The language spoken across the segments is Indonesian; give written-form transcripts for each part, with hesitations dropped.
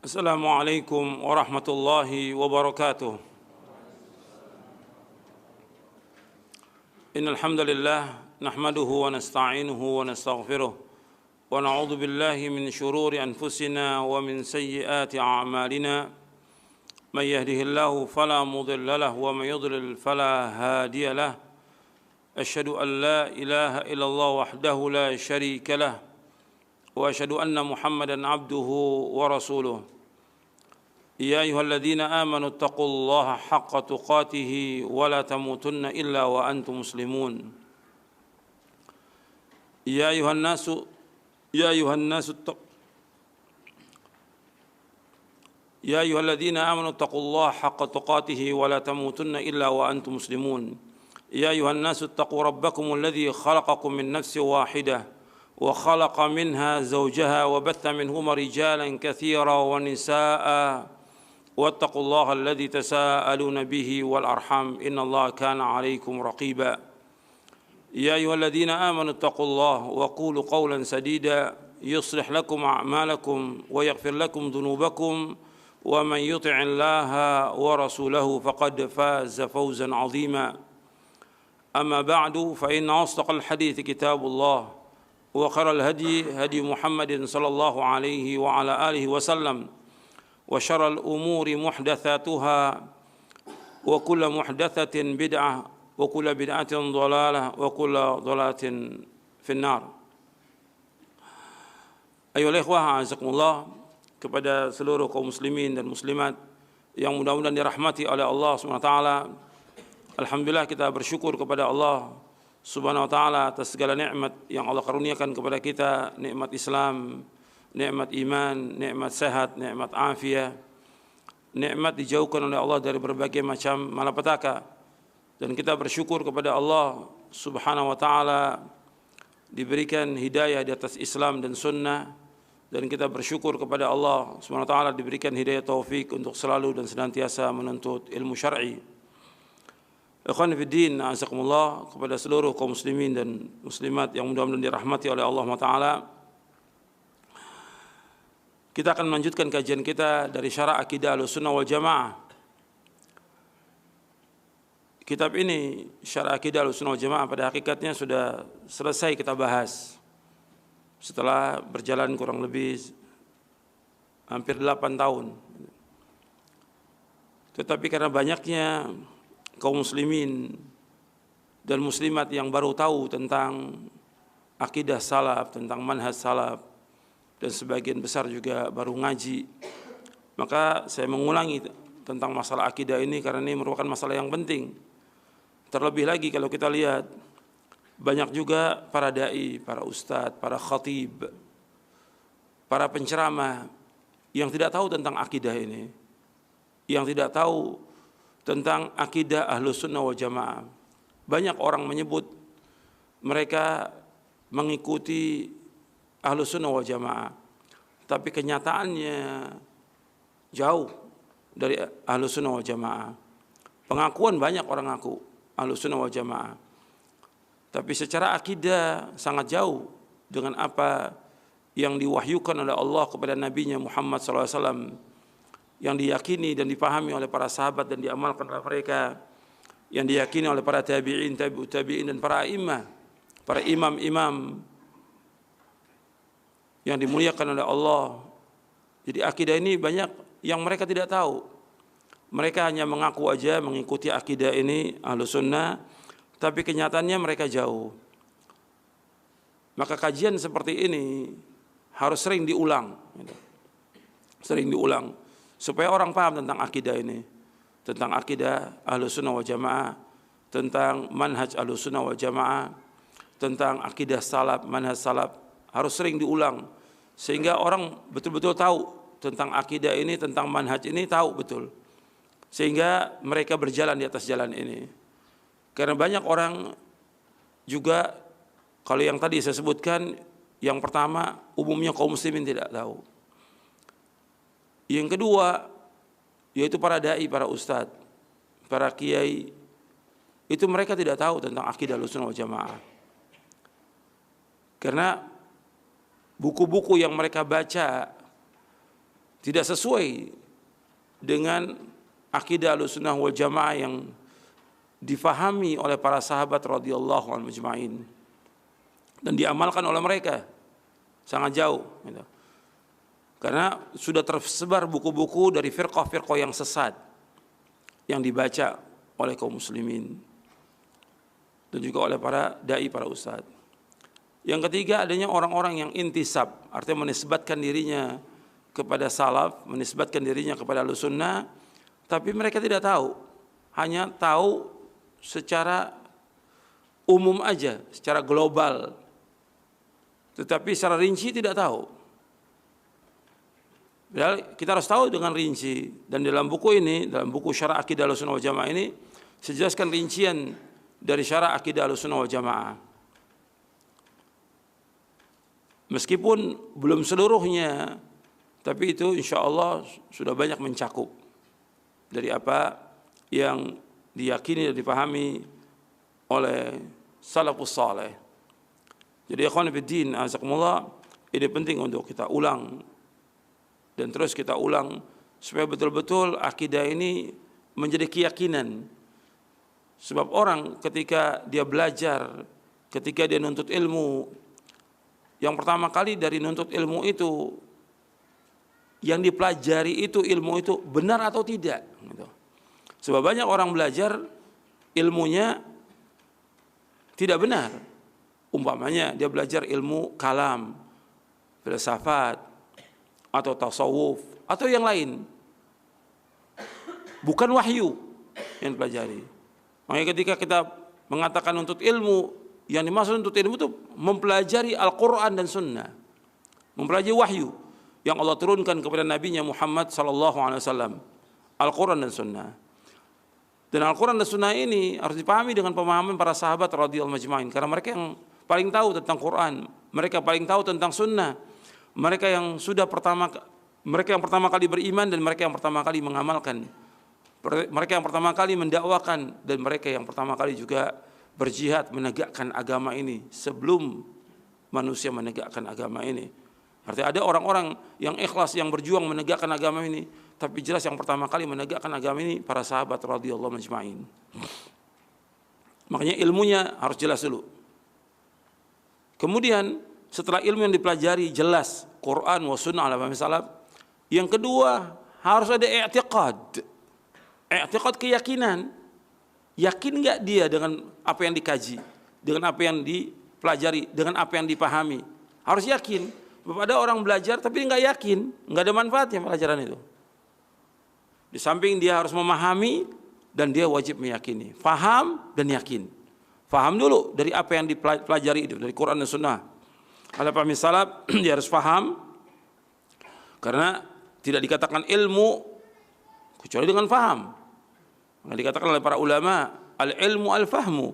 Assalamualaikum warahmatullahi wabarakatuh. Innal hamdalillah nahmaduhu wa nasta'inuhu wa nastaghfiruh wa na'udzu billahi min shururi anfusina wa min sayyiati a'malina. May yahdihillahu fala mudilla lahu wa may yudlil fala hadiya lahu. Asyhadu an la ilaha illallah wahdahu la syarika lahu wa asyhadu anna Muhammadan abduhu wa rasuluh. يا أيها الذين آمنوا اتقوا الله حق تقاته ولا تموتن إلا وأنتم مسلمون يا أيها الذين آمنوا اتقوا الله حق تقاته ولا تموتن إلا وأنتم مسلمون يا أيها الناس اتقوا ربكم الذي خلقكم من نفس واحدة وخلق منها زوجها وبث منهما رجالا كثيرا ونساء واتقوا الله الذي تساءلون به والأرحام إن الله كان عليكم رقيبا يا أيها الذين آمنوا اتقوا الله وقولوا قولا سديدا يصلح لكم أعمالكم ويغفر لكم ذنوبكم ومن يطع الله ورسوله فقد فاز فوزا عظيما أما بعد فإن أصدق الحديث كتاب الله وخير الهدي هدي محمد صلى الله عليه وعلى آله وسلم وشر الأمور محدثاتها وكل محدثة بدعة وكل بدعة ضلالة وكل ضلالة في النار. Ayolah ikhwah azakumullah, kepada seluruh kaum muslimin dan muslimat yang mudah-mudahan dirahmati oleh Allah Subhanahu wa taala. Alhamdulillah, kita bersyukur kepada Allah Subhanahu wa taala atas segala nikmat yang Allah karuniakan kepada kita, nikmat Islam, nikmat iman, nikmat sehat, nikmat afiat, nikmat dijauhkan oleh Allah dari berbagai macam malapetaka. Dan kita bersyukur kepada Allah Subhanahu wa taala diberikan hidayah di atas Islam dan sunnah, dan kita bersyukur kepada Allah Subhanahu wa taala diberikan hidayah taufik untuk selalu dan senantiasa menuntut ilmu syar'i. Ikhwan fiddin, azakumullah, kepada seluruh kaum muslimin dan muslimat yang mudah-mudahan dirahmati oleh Allah Subhanahu wa taala. Kita akan melanjutkan kajian kita dari Syarah Aqidah Ahlussunnah wal Jamaah. Kitab ini, Syarah Aqidah Ahlussunnah wal Jamaah, pada hakikatnya sudah selesai kita bahas setelah berjalan kurang lebih hampir 8 tahun. Tetapi karena banyaknya kaum muslimin dan muslimat yang baru tahu tentang akidah salaf, tentang manhaj salaf, dan sebagian besar juga baru ngaji, maka saya mengulangi tentang masalah akidah ini karena ini merupakan masalah yang penting. Terlebih lagi kalau kita lihat banyak juga para dai, para ustadz, para khatib, para penceramah yang tidak tahu tentang akidah ini, yang tidak tahu tentang akidah Ahlussunnah wal Jamaah. Banyak orang menyebut mereka mengikuti Ahlussunnah wal Jamaah, tapi kenyataannya jauh dari Ahlussunnah wal Jamaah. Pengakuan banyak orang ngaku Ahlussunnah wal Jamaah, tapi secara akidah sangat jauh dengan apa yang diwahyukan oleh Allah kepada Nabi-Nya Muhammad SAW, yang diyakini dan dipahami oleh para sahabat dan diamalkan oleh mereka, yang diyakini oleh para tabi'in, tabi'ut tabi'in, dan para imam, para imam-imam yang dimuliakan oleh Allah. Jadi akidah ini banyak yang mereka tidak tahu. Mereka hanya mengaku aja mengikuti akidah ini Ahlussunnah, tapi kenyataannya mereka jauh. Maka kajian seperti ini harus sering diulang, sering diulang, supaya orang paham tentang akidah ini, tentang akidah Ahlussunnah wal Jamaah, tentang manhaj Ahlussunnah wal Jamaah, tentang akidah salaf, manhaj salaf, harus sering diulang sehingga orang betul-betul tahu tentang akidah ini, tentang manhaj ini, tahu betul, sehingga mereka berjalan di atas jalan ini. Karena banyak orang juga, kalau yang tadi saya sebutkan, yang pertama umumnya kaum muslimin tidak tahu. Yang kedua yaitu para dai, para ustadz, para kiai, itu mereka tidak tahu tentang akidah Ahlussunnah wal Jamaah. Karena buku-buku yang mereka baca tidak sesuai dengan akidah Ahlussunnah wal Jamaah yang difahami oleh para sahabat radhiyallahu anhum ajma'in dan diamalkan oleh mereka sangat jauh gitu. Karena sudah tersebar buku-buku dari firqah-firqah yang sesat yang dibaca oleh kaum muslimin dan juga oleh para dai, para ustadz. Yang ketiga, adanya orang-orang yang intisab, artinya menisbatkan dirinya kepada salaf, menisbatkan dirinya kepada Ahlussunnah, tapi mereka tidak tahu, hanya tahu secara umum aja, secara global, tetapi secara rinci tidak tahu. Kita harus tahu dengan rinci, dan dalam buku ini, dalam buku Syarah Aqidah Ahlussunnah wal Jamaah ini, sejelaskan rincian dari Syarah Aqidah Ahlussunnah wal Jamaah. Meskipun belum seluruhnya, tapi itu insya Allah sudah banyak mencakup dari apa yang diyakini dan dipahami oleh salafus saleh. Jadi ikhwan fillah, azakumullah, ini penting untuk kita ulang dan terus kita ulang supaya betul-betul akidah ini menjadi keyakinan. Sebab orang ketika dia belajar, ketika dia nuntut ilmu, yang pertama kali dari nuntut ilmu itu, yang dipelajari itu ilmu itu benar atau tidak. Sebab banyak orang belajar ilmunya tidak benar. Umpamanya dia belajar ilmu kalam, filsafat, atau tasawuf, atau yang lain. Bukan wahyu yang dipelajari. Makanya ketika kita mengatakan nuntut ilmu, yang dimaksud untuk ilmu itu mempelajari Al-Quran dan Sunnah, mempelajari wahyu yang Allah turunkan kepada Nabi-Nya Muhammad SAW, Al-Quran dan Sunnah. Dan Al-Quran dan Sunnah ini harus dipahami dengan pemahaman para sahabat radhiyallahu majma'in, karena mereka yang paling tahu tentang Quran, mereka paling tahu tentang Sunnah, mereka yang pertama kali beriman dan mereka yang pertama kali mengamalkan, mereka yang pertama kali mendakwakan, dan mereka yang pertama kali juga berjihad menegakkan agama ini sebelum manusia menegakkan agama ini. Artinya ada orang-orang yang ikhlas yang berjuang menegakkan agama ini, tapi jelas yang pertama kali menegakkan agama ini para sahabat radhiyallahu majma'in. Makanya ilmunya harus jelas dulu. Kemudian setelah ilmu yang dipelajari jelas Quran wa sunnah ala fahmi salaf, yang kedua harus ada i'tiqad. I'tiqad, keyakinan. Yakin enggak dia dengan apa yang dikaji, dengan apa yang dipelajari, dengan apa yang dipahami? Harus yakin. Ada orang belajar tapi enggak yakin, enggak ada manfaatnya pelajaran itu. Di samping dia harus memahami dan dia wajib meyakini. Faham dan yakin. Faham dulu dari apa yang dipelajari itu, dari Quran dan Sunnah. Ala fahmi salaf, dia harus faham, karena tidak dikatakan ilmu kecuali dengan faham. Yang dikatakan oleh para ulama, al-ilmu al-fahmu.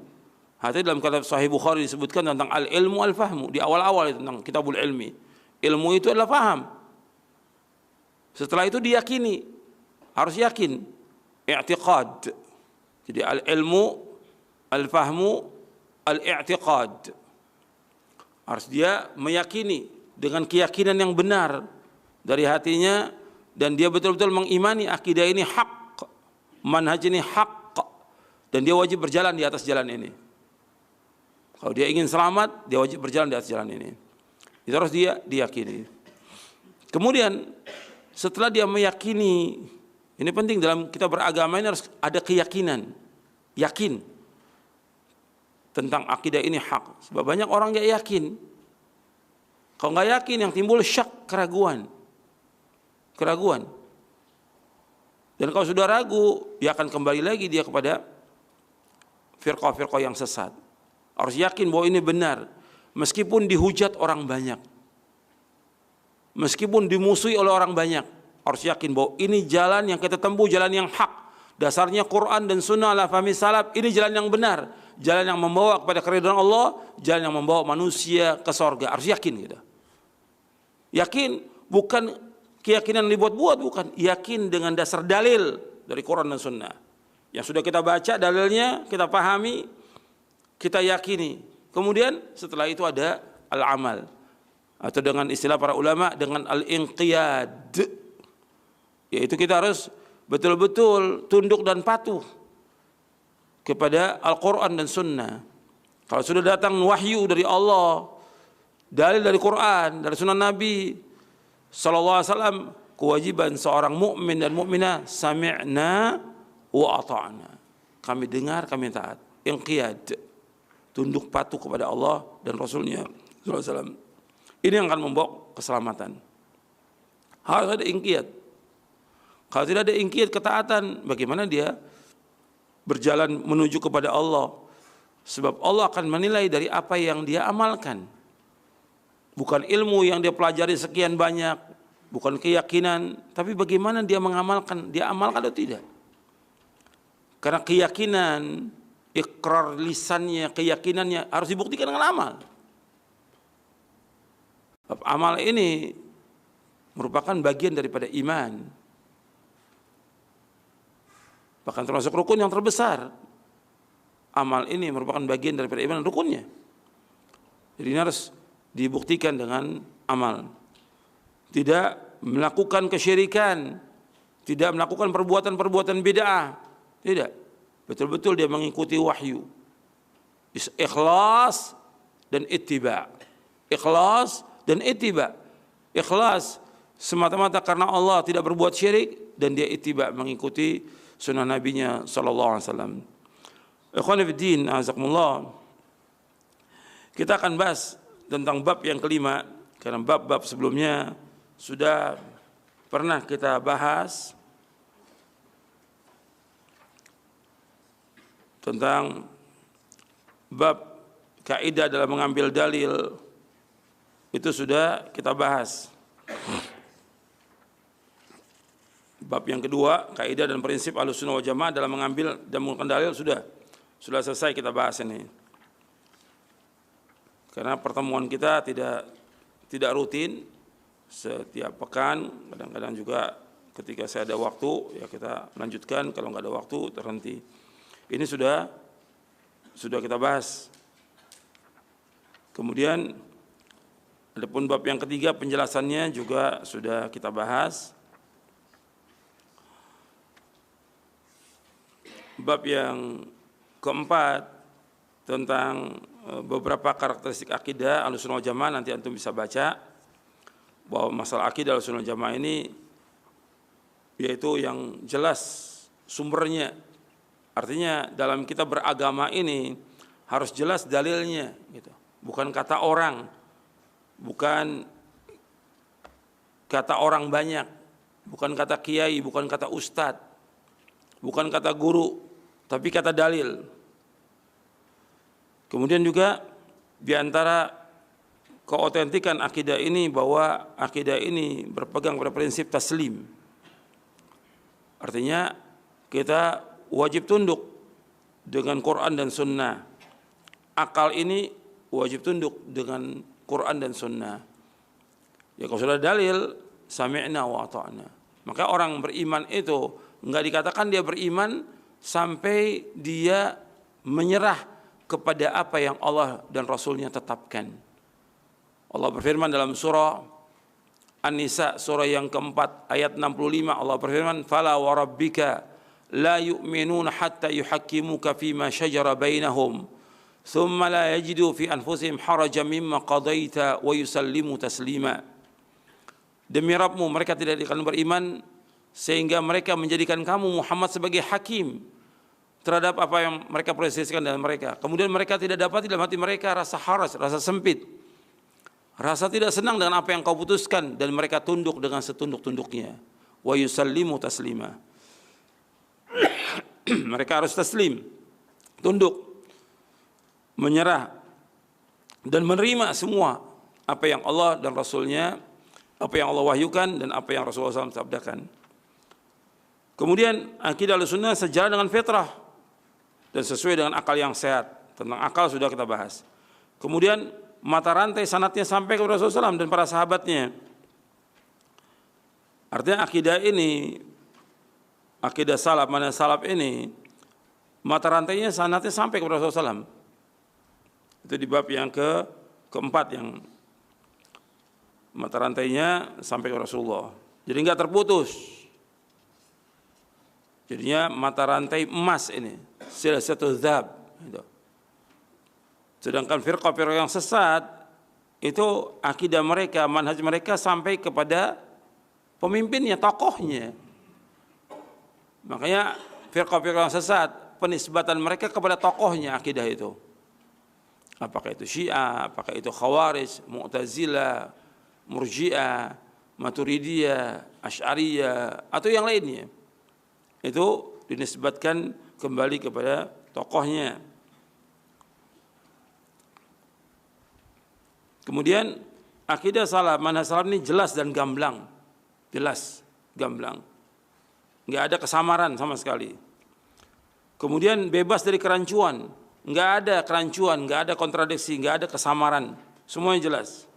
Hati dalam kitab Sahih Bukhari disebutkan tentang al-ilmu al-fahmu di awal-awal tentang kitabul ilmi. Ilmu itu adalah faham. Setelah itu diyakini, harus yakin, i'tiqad. Jadi al-ilmu al-fahmu al-i'tiqad. Harus dia meyakini dengan keyakinan yang benar dari hatinya, dan dia betul-betul mengimani akidah ini hak, manhaj ini hak, dan dia wajib berjalan di atas jalan ini. Kalau dia ingin selamat, dia wajib berjalan di atas jalan ini. Itu harus dia diyakini. Kemudian setelah dia meyakini, ini penting dalam kita beragama ini harus ada keyakinan, yakin tentang akidah ini hak. Sebab banyak orang nggak yakin. Kalau nggak yakin, yang timbul syak, keraguan. Dan kalau sudah ragu, dia akan kembali lagi dia kepada firqah-firqah yang sesat. Harus yakin bahwa ini benar, meskipun dihujat orang banyak, meskipun dimusuhi oleh orang banyak, harus yakin bahwa ini jalan yang kita tempuh, jalan yang hak. Dasarnya Quran dan Sunnah ala fahmi salaf, ini jalan yang benar, jalan yang membawa kepada keridhaan Allah, jalan yang membawa manusia ke sorga. Harus yakin gitu. Yakin, bukan keyakinan dibuat-buat, bukan. Yakin dengan dasar dalil dari Quran dan Sunnah. Yang sudah kita baca dalilnya, kita pahami, kita yakini. Kemudian setelah itu ada al-amal. Atau dengan istilah para ulama, dengan al-inqiyad. yaitu kita harus betul-betul tunduk dan patuh kepada Al-Quran dan Sunnah. Kalau sudah datang wahyu dari Allah, dalil dari Quran, dari Sunnah Nabi sallallahu alaihi wasallam, kewajiban seorang mukmin dan mukminah sami'na wa ata'na. Kami dengar, kami taat. Inqiyad, tunduk patuh kepada Allah dan Rasulnya sallallahu alaihi wasallam. Ini yang akan membawa keselamatan. Harus ada inqiyad. Kalau tidak ada inqiyad ketaatan, bagaimana dia berjalan menuju kepada Allah? Sebab Allah akan menilai dari apa yang dia amalkan. Bukan ilmu yang dia pelajari sekian banyak, bukan keyakinan, tapi bagaimana dia mengamalkan, dia amalkan atau tidak. Karena keyakinan, ikrar lisannya, keyakinannya harus dibuktikan dengan amal. Amal ini merupakan bagian daripada iman. Bahkan termasuk rukun yang terbesar. Amal ini merupakan bagian daripada iman dan rukunnya. Jadi ini harus dibuktikan dengan amal. Tidak melakukan kesyirikan, tidak melakukan perbuatan-perbuatan bid'ah. Tidak. Betul-betul dia mengikuti wahyu. Ikhlas dan ittiba. Ikhlas dan ittiba. Ikhlas semata-mata karena Allah, tidak berbuat syirik, dan dia ittiba mengikuti sunnah nabinya sallallahu alaihi wasallam. Ikhwan fillah, azakumullah. Kita akan bahas tentang bab yang kelima, karena bab-bab sebelumnya sudah pernah kita bahas tentang bab kaidah dalam mengambil dalil. Itu sudah kita bahas. Bab yang kedua, kaidah dan prinsip Ahlussunnah wal Jamaah dalam mengambil dan menggunakan dalil sudah selesai kita bahas ini. Karena pertemuan kita tidak rutin, setiap pekan, kadang-kadang juga ketika saya ada waktu ya kita lanjutkan, kalau nggak ada waktu terhenti. Ini sudah kita bahas. Kemudian adapun bab yang ketiga, penjelasannya juga sudah kita bahas. Bab yang keempat tentang beberapa karakteristik akidah Ahlussunnah wal Jamaah, nanti antum bisa baca bahwa masalah akidah Ahlussunnah wal Jamaah ini yaitu yang jelas sumbernya. Artinya dalam kita beragama ini harus jelas dalilnya gitu. Bukan kata orang, bukan kata orang banyak, bukan kata kiai, bukan kata ustadz, bukan kata guru, tapi kata dalil. Kemudian juga di antara keautentikan akidah ini bahwa akidah ini berpegang pada prinsip taslim. Artinya kita wajib tunduk dengan Quran dan Sunnah. Akal ini wajib tunduk dengan Quran dan Sunnah. Ya kalau sudah dalil, sami'na wa ata'na. Maka orang beriman itu enggak dikatakan dia beriman sampai dia menyerah kepada apa yang Allah dan Rasulnya tetapkan. Allah berfirman dalam surah An-Nisa, surah yang keempat, ayat 65, Allah berfirman, "Fala wa rabbika la yu'minuna hatta yuhakkimuka fima shajara bainahum, thumma la yajidu fi anfusihim harajan mimma qadaita wa yusallimu taslima." Demi Rabbmu, mereka tidak akan beriman sehingga mereka menjadikan kamu Muhammad sebagai hakim terhadap apa yang mereka proseskan dalam mereka. Kemudian mereka tidak dapat dalam hati mereka rasa haraj, rasa sempit, rasa tidak senang dengan apa yang kau putuskan, dan mereka tunduk dengan setunduk-tunduknya. Wa yusallimu taslima. Mereka harus taslim, tunduk, menyerah, dan menerima semua apa yang Allah dan Rasulnya, apa yang Allah wahyukan dan apa yang Rasulullah SAW sabdakan. Kemudian akidah Ahlussunnah sejalan dengan fitrah dan sesuai dengan akal yang sehat. Tentang akal sudah kita bahas. Kemudian mata rantai sanadnya sampai kepada Rasulullah SAW dan para sahabatnya. Artinya akidah ini, akidah salaf, mana salaf ini, mata rantainya sanadnya sampai kepada Rasulullah SAW. Itu di bab yang keempat, yang mata rantainya sampai ke Rasulullah. Jadi enggak terputus. Jadinya mata rantai emas ini, silsilatul dzahab gitu. Sedangkan firqah-firqah yang sesat itu akidah mereka, manhaj mereka sampai kepada pemimpinnya, tokohnya. Makanya firqah-firqah yang sesat penisbatan mereka kepada tokohnya akidah itu. Apakah itu Syiah, apakah itu Khawarij, Mu'tazilah, Murji'ah, Maturidiyah, Asy'ariyah atau yang lainnya. Itu dinisbatkan kembali kepada tokohnya. Kemudian akidah salaf, manhaj salaf ini jelas dan gamblang. Jelas, gamblang. Enggak ada kesamaran sama sekali. Kemudian bebas dari kerancuan. Enggak ada kerancuan, enggak ada kontradiksi, enggak ada kesamaran. Semuanya jelas.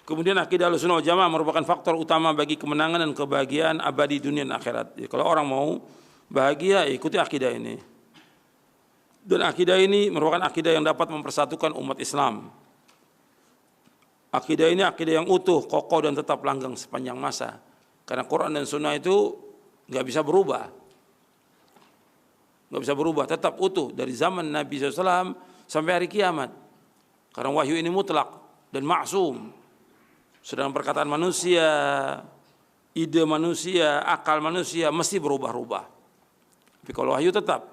Kemudian akidah Ahlussunnah wal Jamaah merupakan faktor utama bagi kemenangan dan kebahagiaan abadi dunia dan akhirat. Jadi, kalau orang mau bahagia, ikuti akidah ini. Dan akidah ini merupakan akidah yang dapat mempersatukan umat Islam. Akidah ini akidah yang utuh, kokoh dan tetap langgeng sepanjang masa. Karena Quran dan Sunnah itu nggak bisa berubah. Nggak bisa berubah, tetap utuh dari zaman Nabi SAW sampai hari kiamat. Karena wahyu ini mutlak dan maksum. Sedang perkataan manusia, ide manusia, akal manusia mesti berubah-ubah. Tapi kalau wahyu tetap.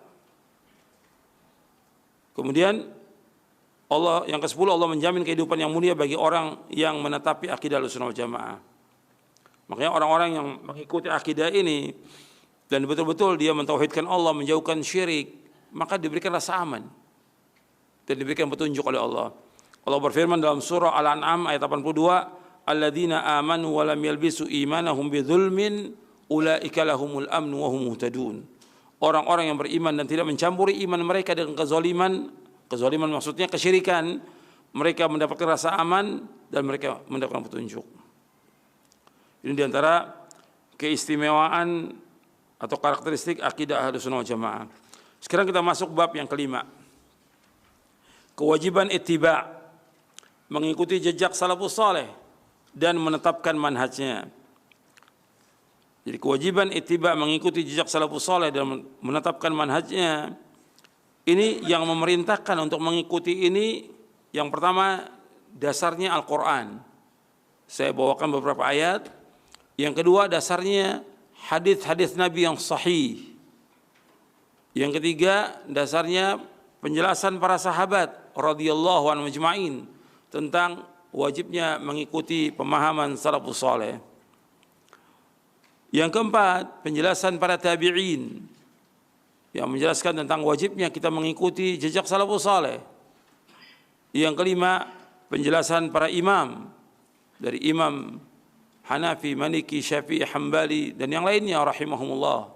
Kemudian Allah yang ke-10, Allah menjamin kehidupan yang mulia bagi orang yang menetapi akidah Ahlussunnah wal Jamaah. Makanya orang-orang yang mengikuti akidah ini dan betul-betul dia mentauhidkan Allah, menjauhkan syirik, maka diberikan rasa aman dan diberikan petunjuk oleh Allah. Allah berfirman dalam surah Al-An'am ayat 82, alladzina amanu wa lam yalbisu imanahum bidzulmin ulaika lahumul amnu wa hum muhtadun. Orang-orang yang beriman dan tidak mencampuri iman mereka dengan kezaliman maksudnya kesyirikan, mereka mendapatkan rasa aman dan mereka mendapatkan petunjuk. Ini diantara keistimewaan atau karakteristik akidah Ahlussunnah wal Jamaah. Sekarang kita masuk bab yang kelima. Kewajiban ittiba, mengikuti jejak salafus saleh dan menetapkan manhajnya. Jadi kewajiban ittiba, mengikuti jejak salafus saleh dan menetapkan manhajnya, ini yang memerintahkan untuk mengikuti ini. Yang pertama dasarnya Al-Quran. Saya bawakan beberapa ayat. Yang kedua dasarnya hadis-hadis Nabi yang sahih. Yang ketiga dasarnya penjelasan para sahabat radhiyallahu anhum ajma'in tentang wajibnya mengikuti pemahaman salafus saleh. Yang keempat penjelasan para tabi'in yang menjelaskan tentang wajibnya kita mengikuti jejak salafus saleh. Yang kelima penjelasan para imam dari Imam Hanafi, Maliki, Syafi'i, Hambali dan yang lainnya rahimahumullah,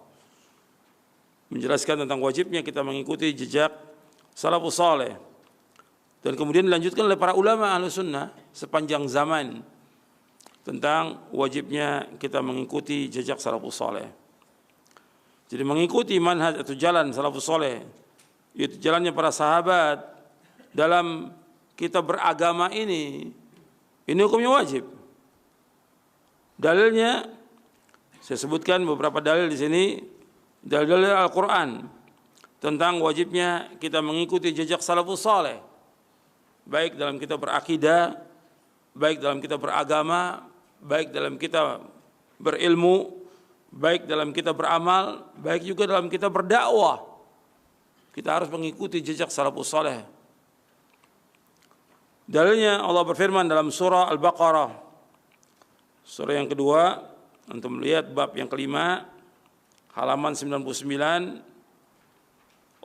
menjelaskan tentang wajibnya kita mengikuti jejak salafus saleh. Dan kemudian dilanjutkan oleh para ulama Ahlussunnah sepanjang zaman tentang wajibnya kita mengikuti jejak salafus saleh. Jadi mengikuti manhaj atau jalan salafus saleh, yaitu jalannya para sahabat dalam kita beragama ini hukumnya wajib. Dalilnya saya sebutkan beberapa dalil di sini, dalil Al-Qur'an tentang wajibnya kita mengikuti jejak salafus saleh, baik dalam kita berakidah, baik dalam kita beragama, baik dalam kita berilmu, baik dalam kita beramal, baik juga dalam kita berdakwah. Kita harus mengikuti jejak salafus saleh. Dalilnya Allah berfirman dalam surah Al-Baqarah, surah yang kedua, antum melihat bab yang kelima, halaman 99.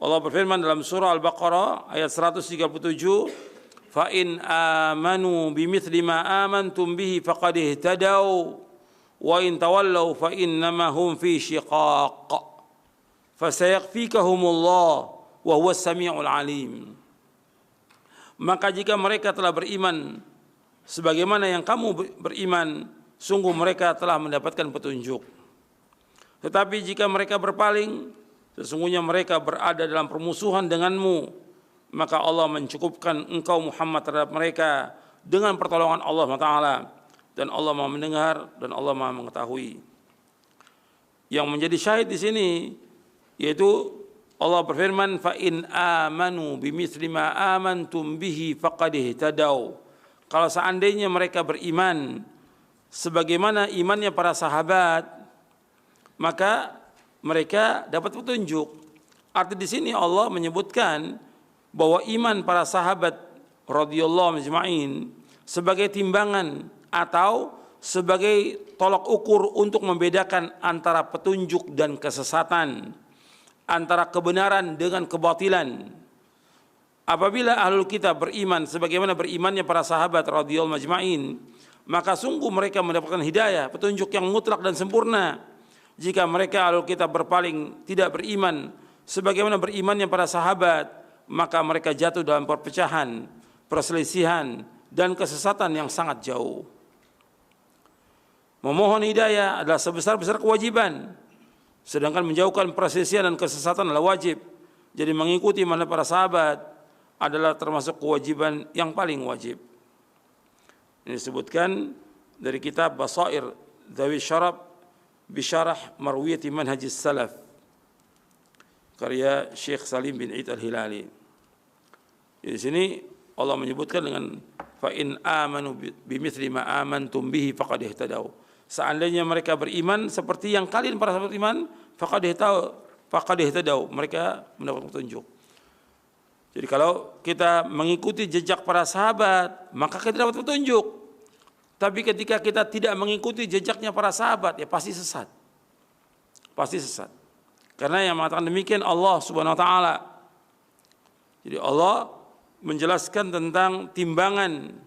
Allah berfirman dalam surah Al-Baqarah ayat 137, fa in amanu bimithli ma amantum bihi faqad ihtadaw wa in tawallaw fa innama hum fi shiqaq fasayakfikahumullah wa huwas samiul alim. Maka jika mereka telah beriman sebagaimana yang kamu beriman, sungguh mereka telah mendapatkan petunjuk. Tetapi jika mereka berpaling, sesungguhnya mereka berada dalam permusuhan denganmu, maka Allah mencukupkan engkau Muhammad terhadap mereka dengan pertolongan Allah Taala, dan Allah Maha mendengar dan Allah Maha mengetahui. yang menjadi syahid di sini yaitu Allah berfirman, fa in amanu bimithli ma amantum bihi faqad ihtadaw. Kalau seandainya mereka beriman sebagaimana imannya para sahabat, maka mereka dapat petunjuk. Arti di sini Allah menyebutkan bahwa iman para sahabat radhiyallahu majma'in sebagai timbangan atau sebagai tolak ukur untuk membedakan antara petunjuk dan kesesatan, antara kebenaran dengan kebatilan. Apabila ahlul kitab beriman sebagaimana berimannya para sahabat radhiyallahu majma'in, maka sungguh mereka mendapatkan hidayah, petunjuk yang mutlak dan sempurna. Jika mereka ahlul kitab berpaling, tidak beriman sebagaimana berimannya para sahabat, maka mereka jatuh dalam perpecahan, perselisihan, dan kesesatan yang sangat jauh. Memohon hidayah adalah sebesar-besar kewajiban, sedangkan menjauhkan perselisihan dan kesesatan adalah wajib. Jadi mengikuti manhaj para sahabat adalah termasuk kewajiban yang paling wajib. Ini disebutkan dari kitab Basair Dzawi Syarab Bisyarah Marwiyati Manhajis Salaf, karya Syekh Salim bin Eid Al-Hilali. Di sini Allah menyebutkan dengan fa in amanu bimithli ma amantum bihi faqad ihtadaw. Seandainya mereka beriman seperti yang kalian para sahabat iman, faqad ihtadaw, mereka mendapat petunjuk. Jadi kalau kita mengikuti jejak para sahabat, maka kita dapat petunjuk. Tapi ketika kita tidak mengikuti jejaknya para sahabat, ya pasti sesat. Pasti sesat. Karena yang mengatakan demikian Allah Subhanahu wa taala. Jadi Allah menjelaskan tentang timbangan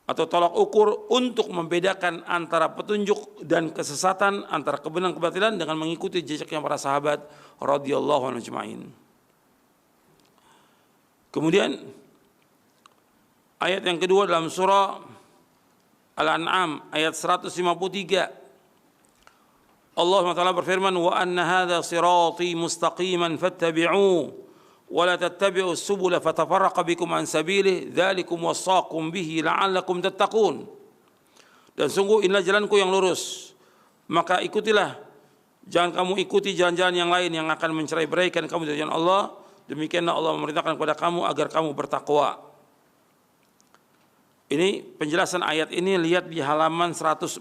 atau tolak ukur untuk membedakan antara petunjuk dan kesesatan, antara kebenaran kebatilan dengan mengikuti jejaknya para sahabat radhiyallahu anhum ajma'in. Kemudian ayat yang kedua dalam surah Al-An'am ayat 153, Allah SWT berfirman, wa anna hadha sirati mustaqiman fattabi'uhu wa la tattabi'us subula fatafarraqa bikum an sabilihi dzalikum wassaqum bihi la'allakum tattaqun. Dan sungguh inilah jalanku yang lurus, maka ikutilah, jangan kamu ikuti jalan-jalan yang lain yang akan mencerai-beraikan kamu dari jalan Allah. Demikianlah Allah memerintahkan kepada kamu agar kamu bertakwa. Ini penjelasan ayat ini lihat di halaman 104.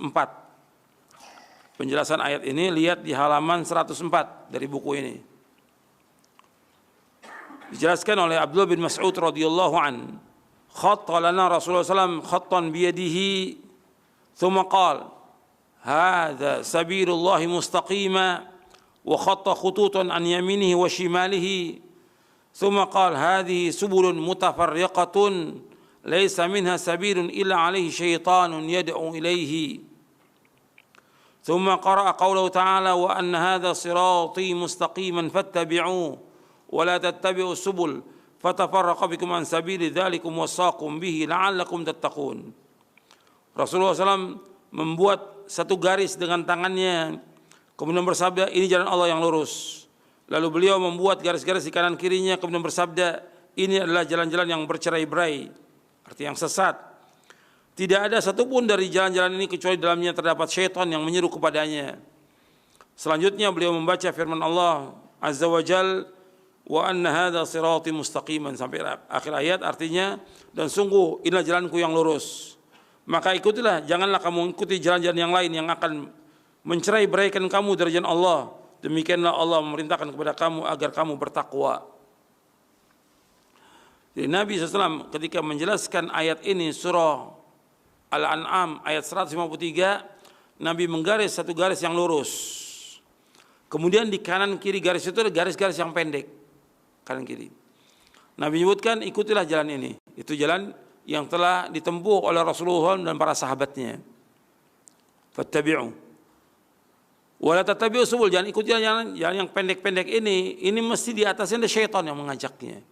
Penjelasan ayat ini lihat di halaman 104 dari buku ini. Dijelaskan oleh Abdullah bin Mas'ud radhiyallahu an, khatta lana Rasulullah sallallahu khattan biyadihi thumma qala hadza sabilullahi mustaqima wa khatta khututan an yaminihi wa shimalihi thumma qala hadhihi subulun mutafarriqatun laisa minha sabilun illa alaihi syaitanun yad'u ilaihi. Thumma qara'a qawlahu ta'ala wa anna hadha sirati mustaqiman fattabi'uhu wa la tattabi'us subul fatafarraqa bikum an sabili dzalikum wasaqum bihi la'allakum tattaqun. Rasulullah SAW membuat satu garis dengan tangannya, kemudian bersabda, ini jalan Allah yang lurus. Lalu beliau membuat garis-garis di kanan kirinya, kemudian bersabda, ini adalah jalan-jalan yang bercerai-berai, arti yang sesat. Tidak ada satupun dari jalan-jalan ini kecuali dalamnya terdapat syaitan yang menyeru kepadanya. Selanjutnya beliau membaca firman Allah Azza wa Jal, wa anna hadha sirati mustaqiman, sampai akhir ayat, artinya dan sungguh inilah jalanku yang lurus. Maka ikutilah, janganlah kamu ikuti jalan-jalan yang lain yang akan mencerai-beraikan kamu dari jalan Allah. Demikianlah Allah memerintahkan kepada kamu agar kamu bertakwa. Jadi Nabi SAW ketika menjelaskan ayat ini surah Al-An'am ayat 153, Nabi menggaris satu garis yang lurus. Kemudian di kanan kiri garis itu ada garis-garis yang pendek, kanan kiri. Nabi menyebutkan ikutilah jalan ini. Itu jalan yang telah ditempuh oleh Rasulullah dan para sahabatnya. Fattabi'u wa la tattabi'u subul, jangan ikuti jalan yang pendek-pendek ini mesti di atasnya ada syaitan yang mengajaknya.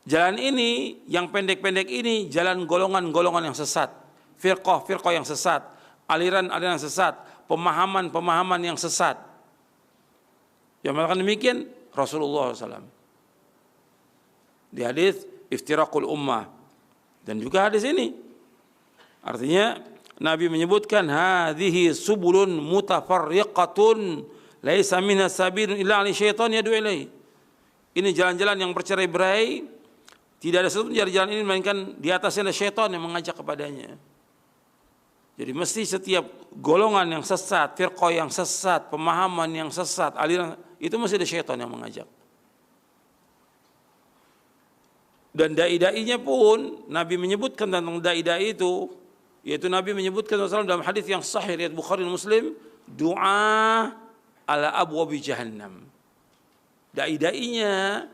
Jalan ini, yang pendek-pendek ini, jalan golongan-golongan yang sesat, firqah yang sesat, aliran-aliran yang sesat, pemahaman-pemahaman yang sesat. Yang mengatakan demikian Rasulullah SAW. Di hadis iftiraqul ummah, dan juga hadis ini, artinya Nabi menyebutkan hadhihi subulun mutafarriqatun laisa minha sabilun illa li syaitan yad'u ilaihi. Ini jalan-jalan yang bercerai-berai, tidak ada satu jalan ini melainkan di atasnya ada syaitan yang mengajak kepadanya. Jadi mesti setiap golongan yang sesat, firqah yang sesat, pemahaman yang sesat, aliran itu mesti ada syaitan yang mengajak. Dan dai-dainya pun Nabi menyebutkan tentang dai-dai itu, yaitu Nabi menyebutkan dalam hadis yang sahih riwayat Bukhari dan Muslim, doa ala abwabi jahannam. Dai-dainya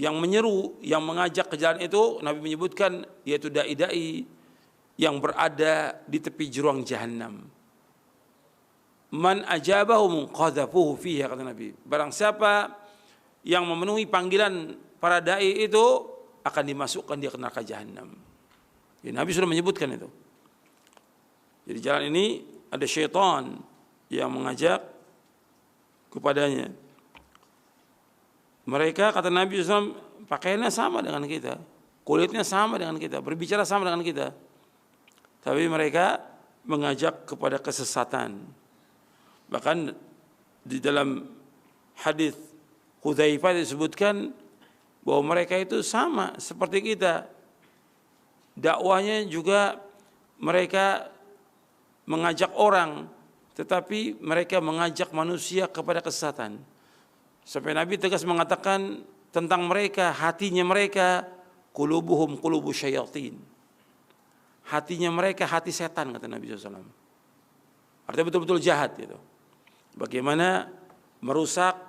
yang menyeru, yang mengajak ke jalan itu Nabi menyebutkan yaitu dai-dai yang berada di tepi jurang jahannam. Man ajabahu qadhafuhu fiha, kata Nabi. Barang siapa yang memenuhi panggilan para dai itu akan dimasukkan dia ke neraka jahannam. Ya, Nabi sudah menyebutkan itu. Jadi jalan ini ada syaitan yang mengajak kepadanya. Mereka, kata Nabi SAW, pakaiannya sama dengan kita, kulitnya sama dengan kita, berbicara sama dengan kita, tapi mereka mengajak kepada kesesatan. Bahkan di dalam hadis Hudzaifah disebutkan bahwa mereka itu sama seperti kita, dakwahnya juga mereka mengajak orang, tetapi mereka mengajak manusia kepada kesesatan. Sampai Nabi tegas mengatakan tentang mereka, hatinya mereka qulubuhum qulubu syayatin. Hatinya mereka hati setan, kata Nabi SAW. Artinya betul-betul jahat gitu. Bagaimana merusak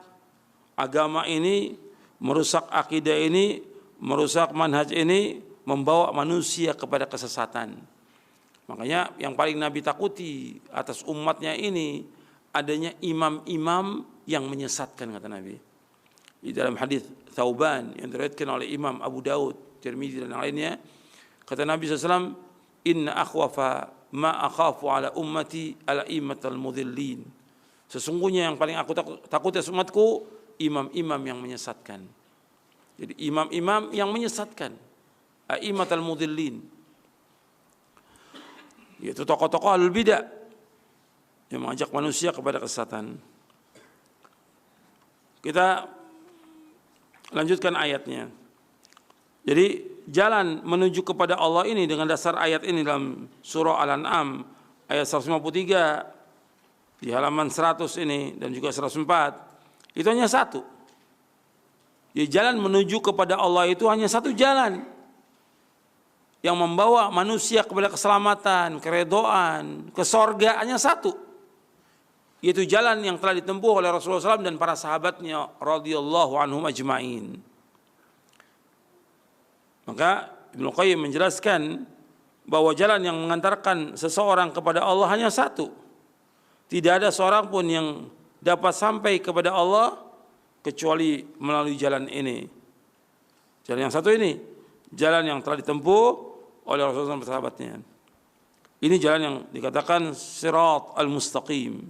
agama ini, merusak akidah ini, merusak manhaj ini, membawa manusia kepada kesesatan. Makanya yang paling Nabi takuti atas umatnya ini adanya imam-imam yang menyesatkan, kata Nabi. Di dalam hadis Thauban yang diriwayatkan oleh Imam Abu Daud, Tirmidzi dan lainnya, kata Nabi SAW, inna akhwafa ma akhafu ala ummati ala imatal mudhillin. Sesungguhnya yang paling aku takut atas umatku imam-imam yang menyesatkan. Jadi imam-imam yang menyesatkan, aimatal mudhillin, yaitu tokoh-tokoh ahlul bidah yang mengajak manusia kepada kesesatan. Kita lanjutkan ayatnya. Jadi jalan menuju kepada Allah ini dengan dasar ayat ini dalam surah Al-An'am ayat 153 di halaman 100 ini dan juga 104, itu hanya satu. Jadi jalan menuju kepada Allah itu hanya satu jalan yang membawa manusia kepada keselamatan, keredoan, ke sorga, hanya satu. Yaitu jalan yang telah ditempuh oleh Rasulullah SAW dan para sahabatnya radhiyallahu anhum ajma'in. Maka Ibnu Qayyim menjelaskan bahwa jalan yang mengantarkan seseorang kepada Allah hanya satu. Tidak ada seorang pun yang dapat sampai kepada Allah kecuali melalui jalan ini. Jalan yang satu ini, jalan yang telah ditempuh oleh Rasulullah SAW dan sahabatnya. Ini jalan yang dikatakan sirat al-mustaqim.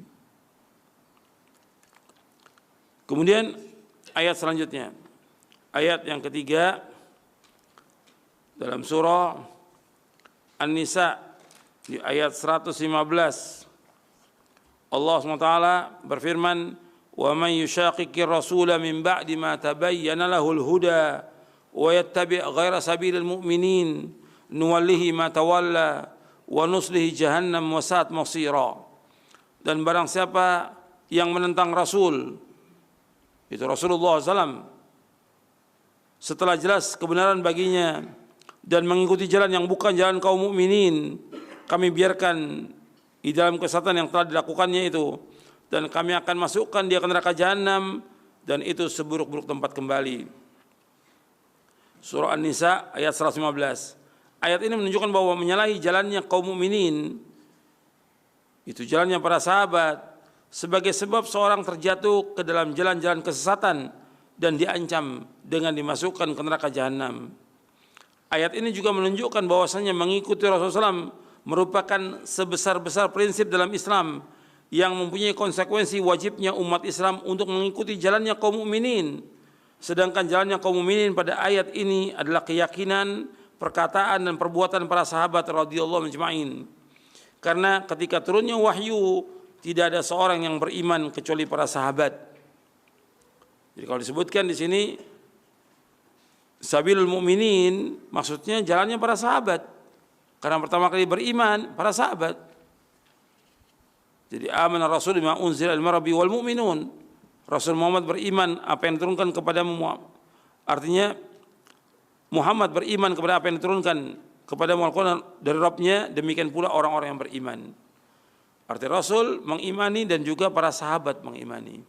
Kemudian ayat selanjutnya, ayat yang ketiga dalam surah An-Nisa di ayat 115, Allah SWT berfirman, wa man yushaqiqir rasula min ba'di ma tabayyana lahul huda wa yattabi' ghaira sabilil mu'minin nuwallihi ma tawalla wa nuslihi jahannam wa sa'at masira. Dan barang siapa yang menentang Rasul, itu Rasulullah SAW, setelah jelas kebenaran baginya dan mengikuti jalan yang bukan jalan kaum mukminin, kami biarkan di dalam kesesatan yang telah dilakukannya itu, dan kami akan masukkan dia ke neraka jahanam, dan itu seburuk-buruk tempat kembali. Surah An-Nisa ayat 115. Ayat ini menunjukkan bahwa menyalahi jalannya kaum mukminin, itu jalannya para sahabat, sebagai sebab seorang terjatuh ke dalam jalan-jalan kesesatan dan diancam dengan dimasukkan ke neraka jahanam. Ayat ini juga menunjukkan bahwasanya mengikuti Rasulullah SAW merupakan sebesar-besar prinsip dalam Islam yang mempunyai konsekuensi wajibnya umat Islam untuk mengikuti jalannya kaum mukminin. Sedangkan jalannya kaum mukminin pada ayat ini adalah keyakinan, perkataan dan perbuatan para sahabat radhiyallahu anhum ajma'in. Karena ketika turunnya wahyu tidak ada seorang yang beriman kecuali para sahabat. Jadi kalau disebutkan di sini sabilul mu'minin, maksudnya jalannya para sahabat. Karena pertama kali beriman para sahabat. Jadi amana rasul bima unzila ilaihi rabbi wal mu'minun. Rasul Muhammad beriman apa yang diturunkan kepada Muhammad. Artinya Muhammad beriman kepada apa yang diturunkan kepada Al-Quran dari Rabbnya, demikian pula orang-orang yang beriman. Arti Rasul mengimani dan juga para sahabat mengimani.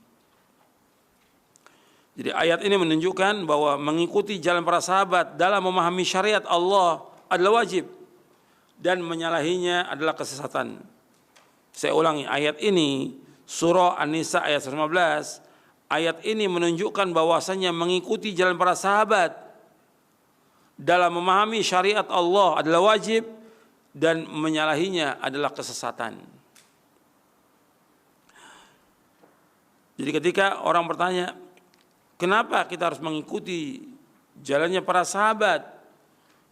Jadi ayat ini menunjukkan bahwa mengikuti jalan para sahabat dalam memahami syariat Allah adalah wajib dan menyalahinya adalah kesesatan. Saya ulangi, ayat ini surah An-Nisa ayat 15. Ayat ini menunjukkan bahwasanya mengikuti jalan para sahabat dalam memahami syariat Allah adalah wajib dan menyalahinya adalah kesesatan. Jadi ketika orang bertanya, kenapa kita harus mengikuti jalannya para sahabat?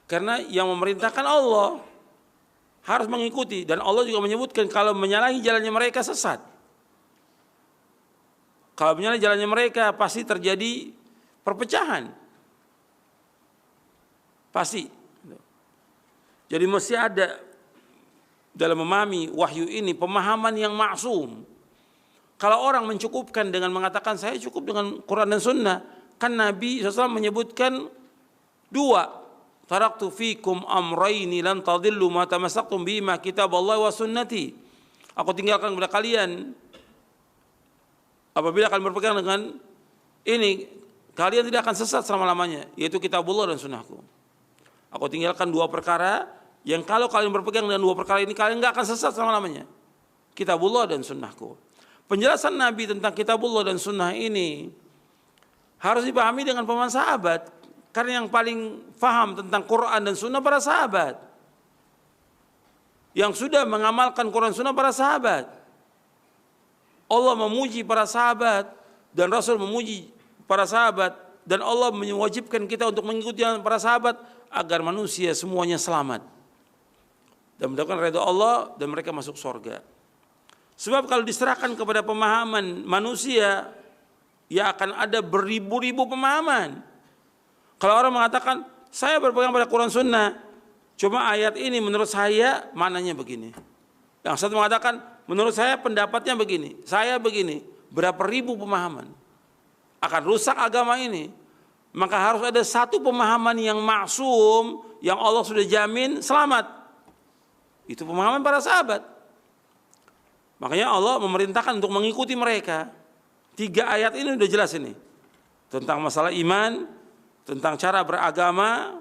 Karena yang memerintahkan Allah harus mengikuti, dan Allah juga menyebutkan kalau menyalahi jalannya mereka sesat. Kalau menyalahi jalannya mereka pasti terjadi perpecahan. Pasti. Jadi mesti ada dalam memahami wahyu ini pemahaman yang maksum. Kalau orang mencukupkan dengan mengatakan saya cukup dengan Quran dan Sunnah, kan Nabi SAW menyebutkan dua. Taraktu fikum amraini lan tadillu ma tamassaktum bima kitaballahi wa sunnati. Aku tinggalkan kepada kalian apabila kalian berpegang dengan ini, kalian tidak akan sesat selama-lamanya, yaitu kitabullah dan sunnahku. Aku tinggalkan dua perkara yang kalau kalian berpegang dengan dua perkara ini, kalian tidak akan sesat selama-lamanya. Kitabullah dan sunnahku. Penjelasan Nabi tentang kitabullah dan sunnah ini harus dipahami dengan pemahaman sahabat. Karena yang paling faham tentang Quran dan sunnah para sahabat. Yang sudah mengamalkan Quran dan sunnah para sahabat. Allah memuji para sahabat dan Rasul memuji para sahabat, dan Allah mewajibkan kita untuk mengikuti para sahabat agar manusia semuanya selamat dan mendapatkan ridha Allah dan mereka masuk surga. Sebab kalau diserahkan kepada pemahaman manusia, ya akan ada beribu-ribu pemahaman. Kalau orang mengatakan saya berpegang pada Quran Sunnah, cuma ayat ini menurut saya maknanya begini. Yang satu mengatakan menurut saya pendapatnya begini, saya begini. Berapa ribu pemahaman akan rusak agama ini. Maka harus ada satu pemahaman yang maksum, yang Allah sudah jamin selamat. Itu pemahaman para sahabat. Makanya Allah memerintahkan untuk mengikuti mereka. 3 ayat ini sudah jelas ini. Tentang masalah iman, tentang cara beragama,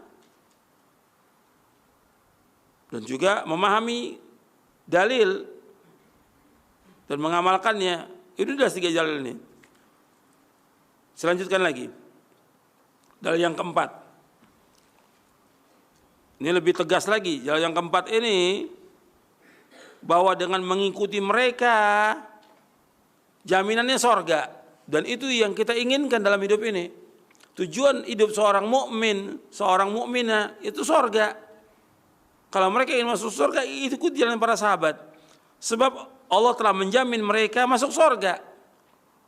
dan juga memahami dalil dan mengamalkannya. Itu sudah 3 dalil ini. Selanjutkan lagi. Dalil yang keempat. Ini lebih tegas lagi. Dalil yang keempat ini, bahwa dengan mengikuti mereka jaminannya sorga, dan itu yang kita inginkan dalam hidup ini. Tujuan hidup seorang mukmin, seorang mukminah itu sorga. Kalau mereka ingin masuk surga, ikut jalan para sahabat. Sebab Allah telah menjamin mereka masuk surga.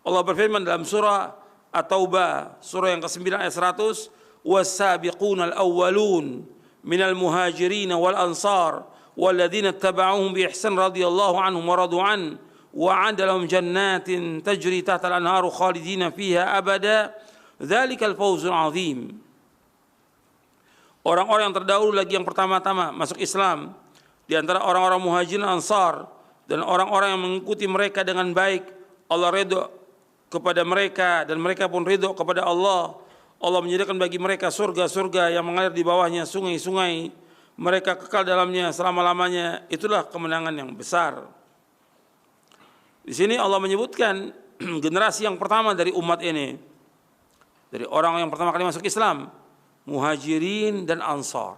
Allah berfirman dalam surah At-Taubah, surah yang ke-9 ayat 100, "Was-sabiquna al-awwalun minal muhajirin wal ansar walladzina ittaba'uhum bi ihsan radhiyallahu anhum wa radu an wa 'adda lahum jannatin tajri tahtal anharu khalidina fiha abada dzalikal fawzul 'adzim." Orang-orang yang terdahulu lagi yang pertama-tama masuk Islam di antara orang-orang muhajirin ansar dan orang-orang yang mengikuti mereka dengan baik, Allah ridho kepada mereka dan mereka pun ridho kepada Allah. Allah menyediakan bagi mereka surga-surga yang mengalir di bawahnya sungai-sungai, mereka kekal dalamnya selama-lamanya. Itulah kemenangan yang besar. Di sini Allah menyebutkan generasi yang pertama dari umat ini, dari orang yang pertama kali masuk Islam, muhajirin dan ansar.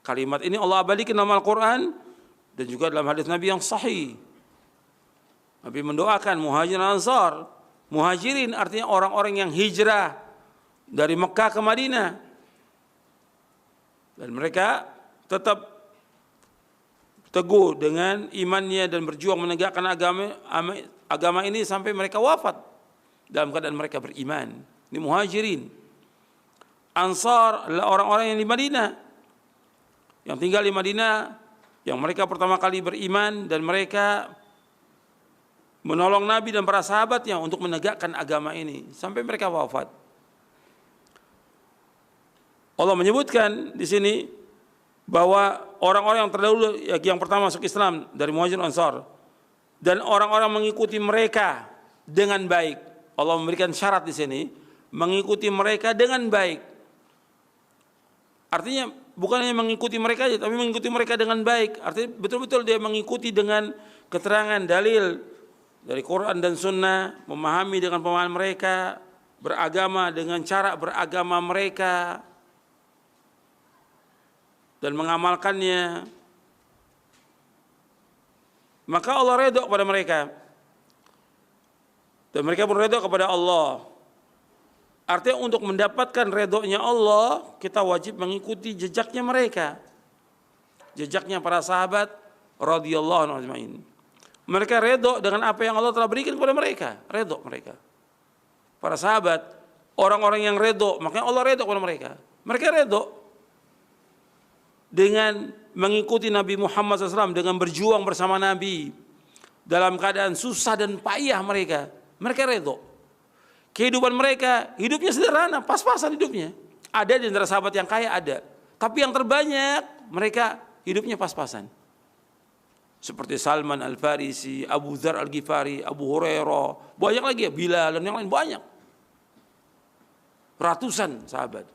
Kalimat ini Allah abadikan dalam Al-Quran dan juga dalam hadis Nabi yang sahih. Nabi mendoakan muhajirin dan ansar. Muhajirin artinya orang-orang yang hijrah dari Mekah ke Madinah. Dan mereka tetap teguh dengan imannya dan berjuang menegakkan agama ini sampai mereka wafat dalam keadaan mereka beriman. Ini muhajirin. Ansar adalah orang-orang yang di Madinah, yang tinggal di Madinah, yang mereka pertama kali beriman dan mereka menolong Nabi dan para sahabatnya untuk menegakkan agama ini sampai mereka wafat. Allah menyebutkan di sini bahwa orang-orang yang terdahulu yang pertama masuk Islam dari Muhajirin Ansar dan orang-orang mengikuti mereka dengan baik. Allah memberikan syarat di sini, mengikuti mereka dengan baik. Artinya bukan hanya mengikuti mereka saja, tapi mengikuti mereka dengan baik. Artinya betul-betul dia mengikuti dengan keterangan dalil dari Quran dan Sunnah, memahami dengan pemahaman mereka, beragama dengan cara beragama mereka, dan mengamalkannya. Maka Allah redha kepada mereka, dan mereka pun redha kepada Allah. Artinya untuk mendapatkan redhonya Allah, kita wajib mengikuti jejaknya mereka, jejaknya para sahabat radhiyallahu anhum ajmain. Mereka redha dengan apa yang Allah telah berikan kepada mereka, redha mereka. Para sahabat, orang-orang yang redha, makanya Allah redha kepada mereka. Mereka redha dengan mengikuti Nabi Muhammad SAW, dengan berjuang bersama Nabi dalam keadaan susah dan payah mereka redha. Kehidupan mereka, hidupnya sederhana, pas-pasan hidupnya. Ada di antara sahabat yang kaya ada, tapi yang terbanyak mereka hidupnya pas-pasan. Seperti Salman Al-Farisi, Abu Dzar Al-Ghifari, Abu Hurairah, banyak lagi ya, Bilal dan yang lain banyak. Ratusan sahabat.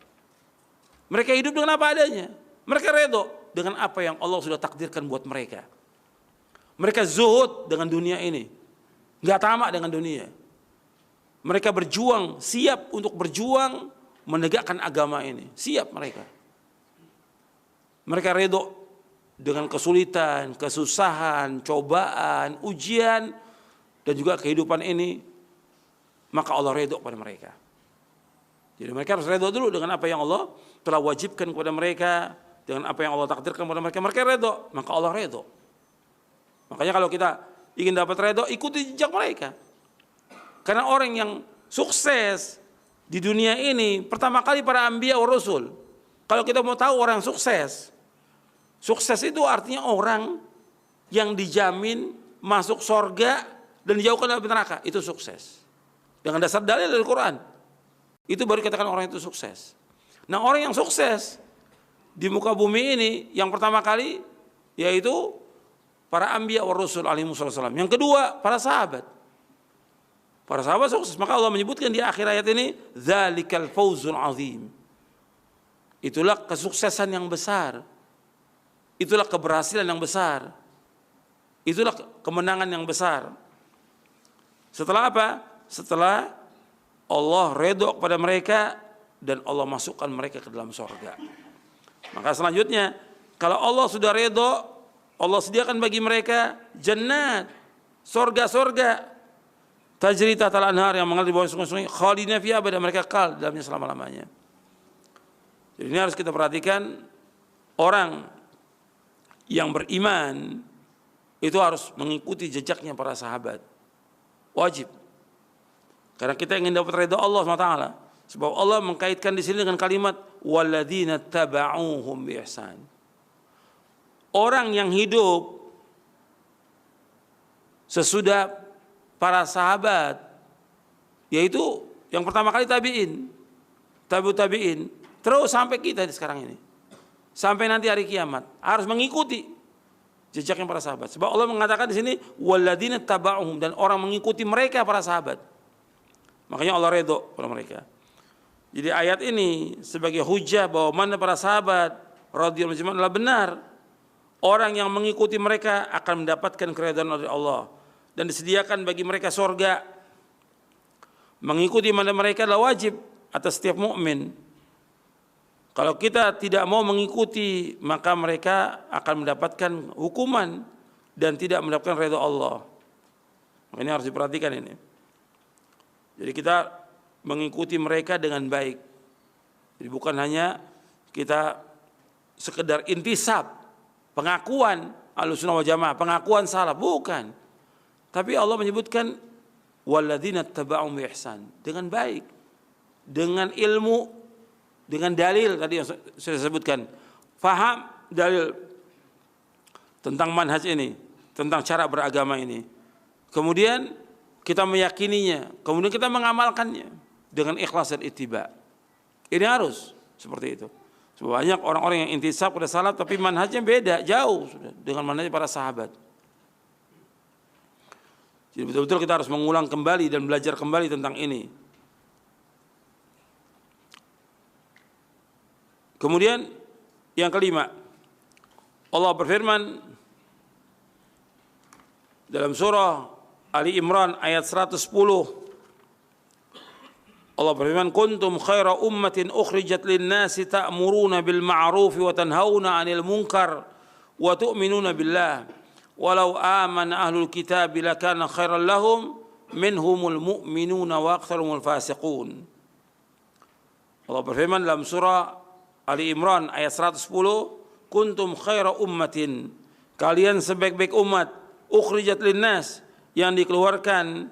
Mereka hidup dengan apa adanya. Mereka redha dengan apa yang Allah sudah takdirkan buat mereka. Mereka zuhud dengan dunia ini, nggak tamak dengan dunia. Mereka berjuang, siap untuk berjuang menegakkan agama ini. Siap mereka. Mereka redha dengan kesulitan, kesusahan, cobaan, ujian, dan juga kehidupan ini. Maka Allah redha kepada mereka. Jadi mereka harus redha dulu dengan apa yang Allah telah wajibkan kepada mereka, dengan apa yang Allah takdirkan kepada mereka. Mereka redha, maka Allah redha. Makanya kalau kita ingin dapat redha, ikuti jejak mereka. Karena orang yang sukses di dunia ini pertama kali para anbiya wa rasul. Kalau kita mau tahu orang sukses, sukses itu artinya orang yang dijamin masuk surga dan dijauhkan dari neraka, itu sukses. Dengan dasar dalil dari Quran. Itu baru dikatakan orang itu sukses. Nah, orang yang sukses di muka bumi ini yang pertama kali yaitu para anbiya wa rasul alaihi wasallam. Yang kedua, para sahabat. Para sahabat sukses, maka Allah menyebutkan di akhir ayat ini, dzalikal fawzul azim. Itulah kesuksesan yang besar. Itulah keberhasilan yang besar. Itulah kemenangan yang besar. Setelah apa? Setelah Allah redha kepada mereka dan Allah masukkan mereka ke dalam surga. Maka selanjutnya, kalau Allah sudah redha, Allah sediakan bagi mereka jannat, surga-surga, tajri tahtal anhar, yang mengalir di bawah sungai-sungai, khalidina fiha abada, mereka kekal dalamnya selama-lamanya. Jadi ini harus kita perhatikan, orang yang beriman itu harus mengikuti jejaknya para sahabat. Wajib. Karena kita ingin dapat ridha Allah SWT. Sebab Allah mengkaitkan di sini dengan kalimat walladzina taba'uhum bi ihsan. Orang yang hidup sesudah para sahabat, yaitu yang pertama kali tabi'in, tabi'ut tabi'in, terus sampai kita di sekarang ini, sampai nanti hari kiamat, harus mengikuti jejaknya para sahabat. Sebab Allah mengatakan di sini walladzina taba'uhum, dan orang mengikuti mereka para sahabat. Makanya Allah redha pada mereka. Jadi ayat ini sebagai hujah bahwa mana para sahabat radhiyallahu anhum adalah benar. Orang yang mengikuti mereka akan mendapatkan keridhaan dari Allah dan disediakan bagi mereka surga. Mengikuti mana mereka adalah wajib atas setiap mukmin. Kalau kita tidak mau mengikuti, maka mereka akan mendapatkan hukuman dan tidak mendapatkan ridha Allah. Ini harus diperhatikan ini. Jadi kita mengikuti mereka dengan baik. Jadi bukan hanya kita sekedar intisab, pengakuan Ahlussunnah wal Jamaah, pengakuan salaf, bukan. Tapi Allah menyebutkan walladzina taba'um bi ihsan, dengan baik, dengan ilmu, dengan dalil tadi yang saya sebutkan. Faham dalil tentang manhaj ini, tentang cara beragama ini. Kemudian kita meyakininya, kemudian kita mengamalkannya dengan ikhlas dan ittiba. Ini harus seperti itu. Banyak orang-orang yang intisab pada salaf tapi manhajnya beda, jauh sudah dengan manhaj para sahabat. Jadi betul-betul kita harus mengulang kembali dan belajar kembali tentang ini. Kemudian yang kelima, Allah berfirman dalam surah Ali Imran ayat 110. Allah berfirman, kuntum khaira ummatin ukhrijat lin-nasi ta'muruna bil ma'ruf wa tanhauna 'anil munkar wa tu'minuna billah. Walau amana ahlul kitab lakana khairan lahum minhumul mu'minuna wa aktsaruhumul fasiqun. Allah berfirman dalam surah Ali Imran ayat 110, kuntum khaira ummatin, kalian sebaik-baik umat, ukhrijat linnas, yang dikeluarkan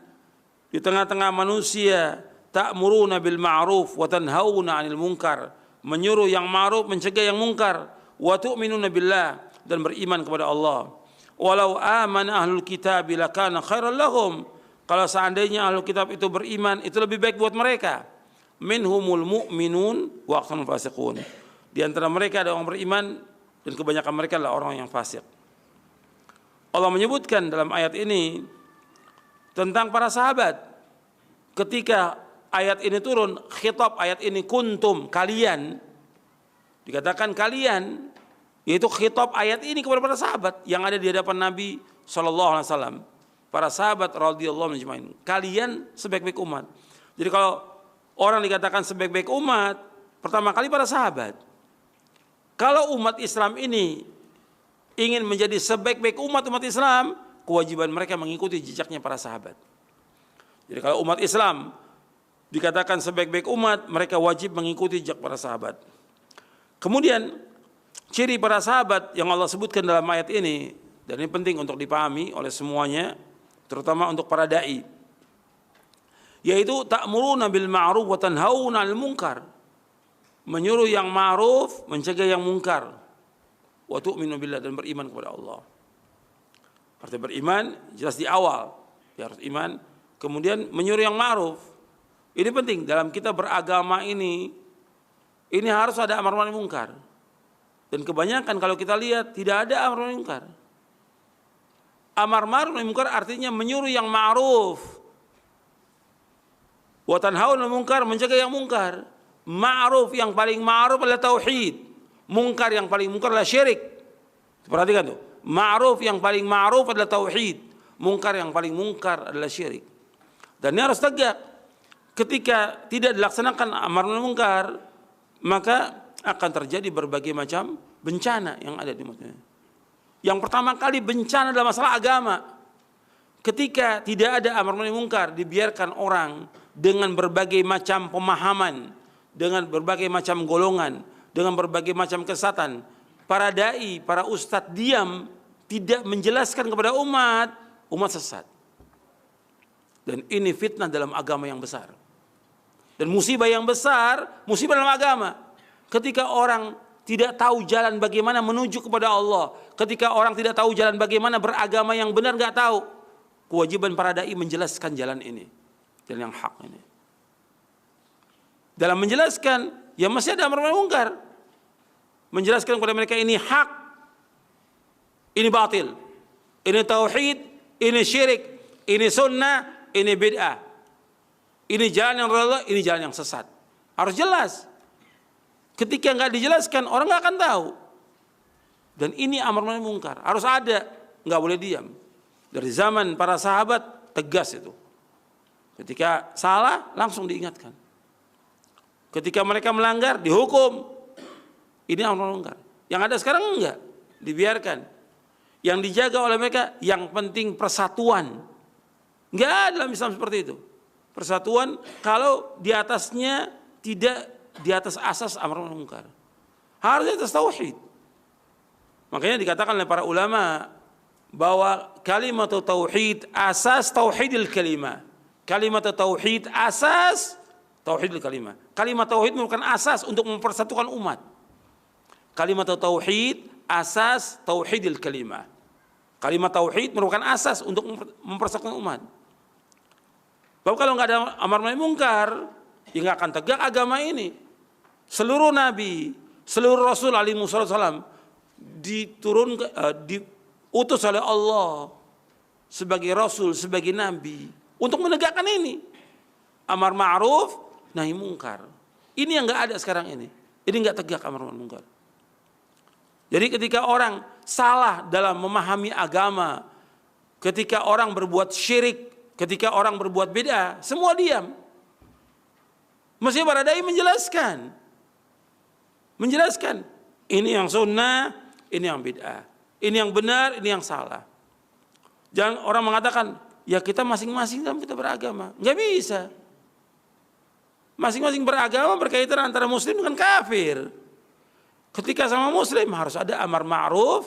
di tengah-tengah manusia, ta'muruna bil ma'ruf wa tanhauna 'anil munkar, menyuruh yang ma'ruf, mencegah yang munkar, wa tu'minuna billah, dan beriman kepada Allah. Walau amana ahlul kitab lakana khairan lahum, kalau seandainya ahlul kitab itu beriman, itu lebih baik buat mereka. Minhumul mu'minun wa aktsaruhumul fasiqun, di antara mereka ada orang beriman dan kebanyakan mereka adalah orang yang fasik. Allah menyebutkan dalam ayat ini tentang para sahabat. Ketika ayat ini turun, khitab ayat ini kuntum, kalian, dikatakan kalian, yaitu khitab ayat ini kepada para sahabat yang ada di hadapan Nabi SAW. Para sahabat radhiyallahu anhum, kalian sebaik-baik umat. Jadi kalau orang dikatakan sebaik-baik umat, pertama kali para sahabat. Kalau umat Islam ini ingin menjadi sebaik-baik umat Islam, kewajiban mereka mengikuti jejaknya para sahabat. Jadi kalau umat Islam dikatakan sebaik-baik umat, mereka wajib mengikuti jejak para sahabat. Kemudian ciri para sahabat yang Allah sebutkan dalam ayat ini, dan ini penting untuk dipahami oleh semuanya, terutama untuk para dai, yaitu ta'muruna bil ma'ruf wa tanhauna 'anil munkar, menyuruh yang ma'ruf, mencegah yang munkar, wa tu'minu billah, dan beriman kepada Allah. Arti beriman jelas di awal, dia harus iman, kemudian menyuruh yang ma'ruf. Ini penting dalam kita beragama ini harus ada amar ma'ruf munkar. Dan kebanyakan kalau kita lihat tidak ada amar ma'ruf munkar. Amar ma'ruf munkar artinya menyuruh yang ma'ruf, wa tanhauna 'anil munkar, mencegah yang munkar. Ma'ruf yang paling ma'ruf adalah tauhid, munkar yang paling munkar adalah syirik. Perhatikan tuh, ma'ruf yang paling ma'ruf adalah tauhid, munkar yang paling munkar adalah syirik. Dan ini harus tegak. Ketika tidak dilaksanakan amar ma'ruf munkar, maka akan terjadi berbagai macam bencana yang ada di umatnya. Yang pertama kali bencana dalam masalah agama. Ketika tidak ada amar ma'ruf munkar, dibiarkan orang dengan berbagai macam pemahaman, dengan berbagai macam golongan, dengan berbagai macam kesesatan. Para dai, para ustadz diam, tidak menjelaskan kepada umat sesat. Dan ini fitnah dalam agama yang besar. Dan musibah yang besar, musibah dalam agama. Ketika orang tidak tahu jalan bagaimana menuju kepada Allah, ketika orang tidak tahu jalan bagaimana beragama yang benar, nggak tahu. Kewajiban para dai menjelaskan jalan ini, jalan yang hak ini. Dalam menjelaskan, ya masih ada amar ma'ruf munkar. Menjelaskan kepada mereka ini hak, ini batil, ini tauhid, ini syirik, ini sunnah, ini bid'ah, ini jalan yang Allah, ini jalan yang sesat. Harus jelas. Ketika nggak dijelaskan, orang nggak akan tahu. Dan ini amar ma'ruf munkar, harus ada, nggak boleh diam. Dari zaman para sahabat tegas itu. Ketika salah langsung diingatkan. Ketika mereka melanggar dihukum. Ini amar ma'ruf munkar. Yang ada sekarang enggak, dibiarkan. Yang dijaga oleh mereka yang penting persatuan. Enggak ada dalam Islam seperti itu. Persatuan kalau di atasnya tidak di atas asas amar ma'ruf munkar. Harus di atas tauhid. Makanya dikatakan oleh para ulama bahwa kalimat tauhid asas tauhidil kalimah. Kalimat tauhid asas tauhidil kalimah. Kalimat tauhid merupakan asas untuk mempersatukan umat. Kalimat tauhid asas tauhidil kalimah. Kalimat tauhid merupakan asas untuk mempersatukan umat. Bahwa kalau nggak ada amar ma'ruf munkar, ya nggak akan tegak agama ini. Seluruh nabi, seluruh rasul alaihi wasallam diutus oleh Allah sebagai rasul, sebagai nabi untuk menegakkan ini. Amar ma'ruf, nahi munkar. Ini yang nggak ada sekarang ini. Ini nggak tegak amar ma'ruf munkar. Jadi ketika orang salah dalam memahami agama, ketika orang berbuat syirik, ketika orang berbuat bid'ah, semua diam. Mesti para dai menjelaskan ini yang sunnah, ini yang bid'ah, ini yang benar, ini yang salah. Jangan orang mengatakan ya kita masing-masing dalam kita beragama, nggak bisa. Masing-masing beragama berkaitan antara muslim dengan kafir. Ketika sama muslim harus ada amar ma'ruf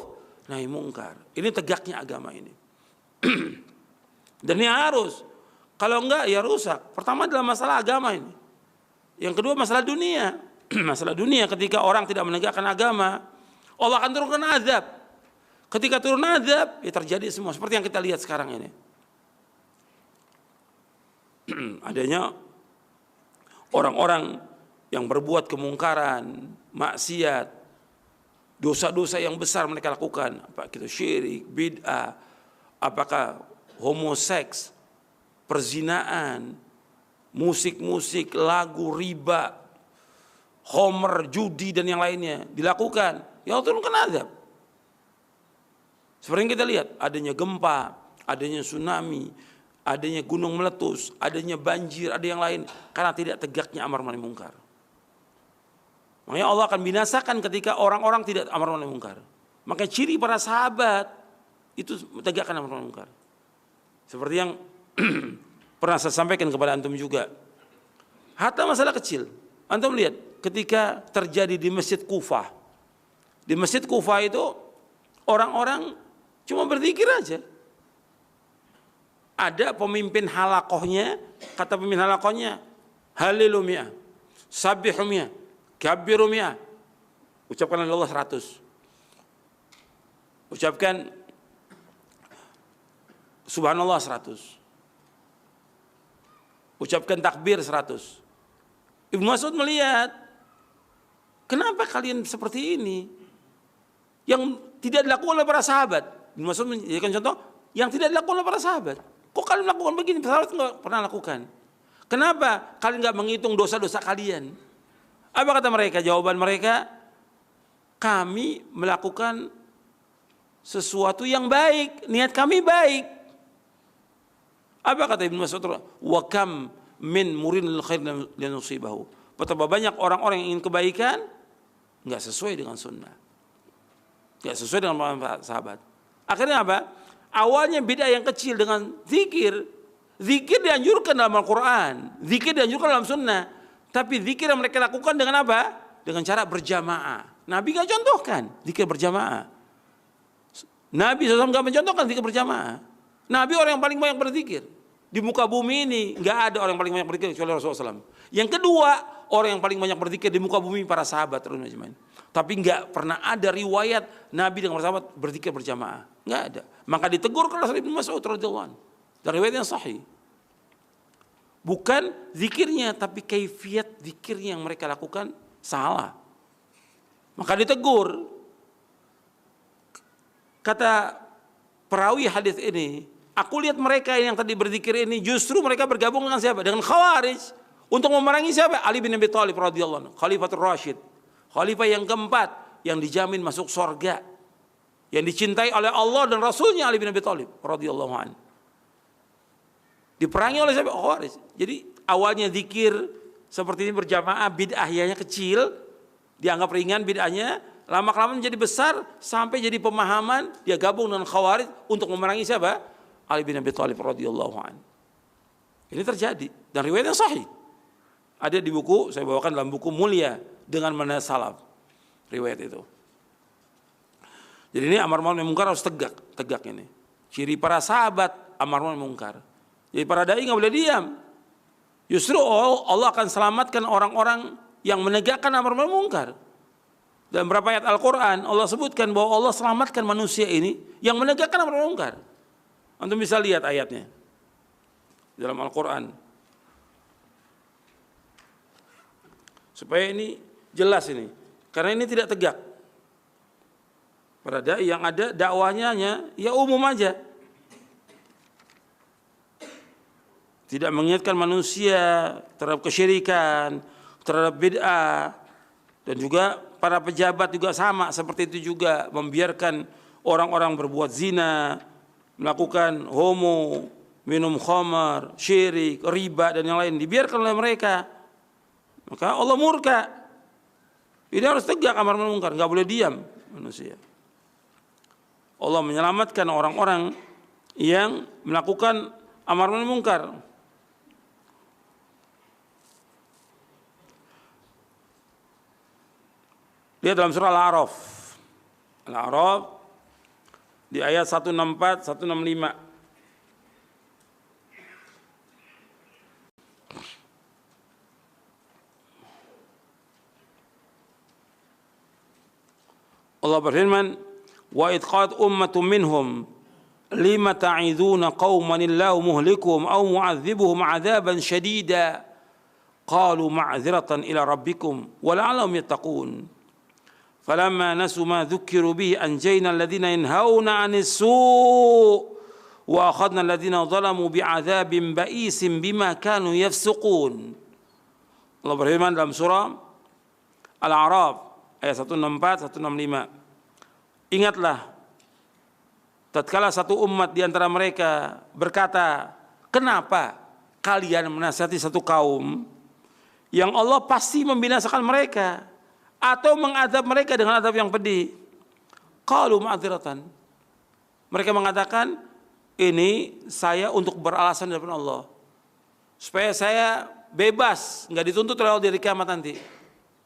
nahi munkar. Ini tegaknya agama ini. Dan ini harus. Kalau enggak ya rusak. Pertama adalah masalah agama ini. Yang kedua masalah dunia. Masalah dunia ketika orang tidak menegakkan agama, Allah akan turunkan azab. Ketika turun azab, ya terjadi semua seperti yang kita lihat sekarang ini. Adanya orang-orang yang berbuat kemungkaran, maksiat, dosa-dosa yang besar mereka lakukan, apa itu syirik, bid'ah, apakah homoseks, perzinaan, musik-musik, lagu, riba, homer, judi dan yang lainnya dilakukan, ya Allah turunkan azab. Seperti yang kita lihat, adanya gempa, adanya tsunami, adanya gunung meletus, adanya banjir, ada yang lain karena tidak tegaknya amar ma'ruf munkar. Makanya Allah akan binasakan ketika orang-orang tidak amar ma'ruf munkar. Maka ciri para sahabat itu tegakkan amar ma'ruf munkar. Seperti yang pernah saya sampaikan kepada antum juga. Hatta masalah kecil. Antum lihat ketika terjadi di Masjid Kufah. Di Masjid Kufah itu orang-orang cuma berzikir aja. Ada pemimpin halakohnya, kata pemimpin halakohnya, halilumiyah, sabihumiyah, kabirumiyah. Ucapkan Allah 100. Ucapkan subhanallah 100. Ucapkan takbir 100. Ibnu Mas'ud melihat, kenapa kalian seperti ini? Yang tidak dilakukan oleh para sahabat. Ibnu Mas'ud menjadikan contoh, yang tidak dilakukan oleh para sahabat. Kok kalian melakukan begini? Sahabat nggak pernah lakukan. Kenapa kalian nggak menghitung dosa-dosa kalian? Apa kata mereka? Jawaban mereka, kami melakukan sesuatu yang baik, niat kami baik. Apa kata Ibnu Mas'ud? Wa kam min murinil khair linusibahu. Betapa banyak orang-orang yang ingin kebaikan nggak sesuai dengan sunnah, nggak sesuai dengan sahabat. Akhirnya apa? Awalnya bid'ah yang kecil dengan zikir. Zikir dianjurkan dalam Al-Quran, zikir dianjurkan dalam sunnah. Tapi zikir yang mereka lakukan dengan apa? Dengan cara berjamaah. Nabi nggak contohkan zikir berjamaah. Nabi SAW nggak mencontohkan zikir berjamaah. Nabi orang yang paling banyak berzikir. Di muka bumi ini nggak ada orang yang paling banyak berzikir kecuali Rasulullah SAW. Yang kedua, orang yang paling banyak berzikir di muka bumi para sahabat. Tapi nggak pernah ada riwayat Nabi dengan para sahabat berzikir berjamaah. Nggak ada. Maka ditegur oleh Ibnu Mas'ud radhiyallahu anhu. Dari riwayat yang sahih. Bukan zikirnya, tapi kaifiat zikirnya yang mereka lakukan salah. Maka ditegur. Kata perawi hadis ini, aku lihat mereka yang tadi berzikir ini justru mereka bergabung dengan siapa? Dengan Khawarij. Untuk memerangi siapa? Ali bin Abi Thalib radhiyallahu anhu, Khalifatul Rasyid. Khalifah yang keempat yang dijamin masuk surga. Yang dicintai oleh Allah dan Rasulnya Ali bin Abi Thalib radhiyallahu anhu. Diperangi oleh siapa? Khawarij. Jadi awalnya zikir seperti ini berjamaah, bid'ahnya kecil, dianggap ringan bid'ahnya, lama-kelamaan menjadi besar sampai jadi pemahaman, dia gabung dengan Khawarij untuk memerangi siapa? Ali bin Abi Thalib radhiyallahu anhu. Ini terjadi dan riwayat yang sahih. Ada di buku, saya bawakan dalam buku Mulia dengan Manhaj Salaf. Riwayat itu. Jadi ini amar ma'ruf nahi munkar harus tegak ini. Ciri para sahabat amar ma'ruf nahi munkar. Jadi para dai nggak boleh diam. Justru Allah akan selamatkan orang-orang yang menegakkan amar ma'ruf nahi munkar. Dalam beberapa ayat Al-Quran Allah sebutkan bahwa Allah selamatkan manusia ini yang menegakkan amar ma'ruf nahi munkar. Antum bisa lihat ayatnya dalam Al-Quran supaya ini jelas ini, karena ini tidak tegak. Para dai yang ada dakwahnya ya umum aja, tidak mengingatkan manusia terhadap kesyirikan, terhadap bid'ah, dan juga para pejabat juga sama seperti itu juga, membiarkan orang-orang berbuat zina, melakukan homo, minum khamar, syirik, riba dan yang lain dibiarkan oleh mereka. Maka Allah murka. Ini harus tegak amar ma'ruf nahi munkar, nggak boleh diam manusia. Allah menyelamatkan orang-orang yang melakukan amar ma'ruf nahi munkar. Lihat dalam surah Al-A'raf. Al-A'raf di ayat 164, 165. Allah berfirman, wa idh qalat ummatun minhum lima ta'iduna qauman illahu muhlikuhum aw mu'adzibuhum 'adzaban syadida qalu ma'dziratan ila rabbikum wa la'allahum yattaqun falamma nasu ma dzukiru bihi anjayna alladhina yanhauna 'anis su' wa akhadna alladhina zalamu bi'adzabin ba'isin bima kanu yafsuqun. Allah berfirman dalam surah Al-A'raf ayat 164, 165. Ingatlah tatkala satu umat di antara mereka berkata, kenapa kalian menasihati satu kaum yang Allah pasti membinasakan mereka atau mengadab mereka dengan adab yang pedih. Qalu ma'dziratan. Mereka mengatakan, ini saya untuk beralasan di depan Allah, supaya saya bebas, nggak dituntut oleh Allah di hari kiamat nanti.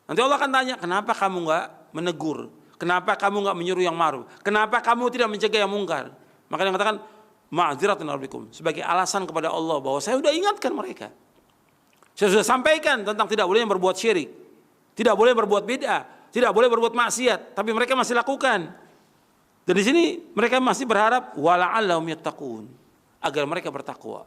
Nanti Allah akan tanya, kenapa kamu nggak menegur? Kenapa kamu nggak menyuruh yang ma'ruf? Kenapa kamu tidak mencegah yang mungkar? Maka dia mengatakan, ma'dziratan rabbikum, sebagai alasan kepada Allah bahwa saya sudah ingatkan mereka. Saya sudah sampaikan tentang tidak boleh berbuat syirik, tidak boleh berbuat bid'ah, tidak boleh berbuat maksiat, tapi mereka masih lakukan. Dan di sini mereka masih berharap wala'allahum yattaqun, agar mereka bertakwa.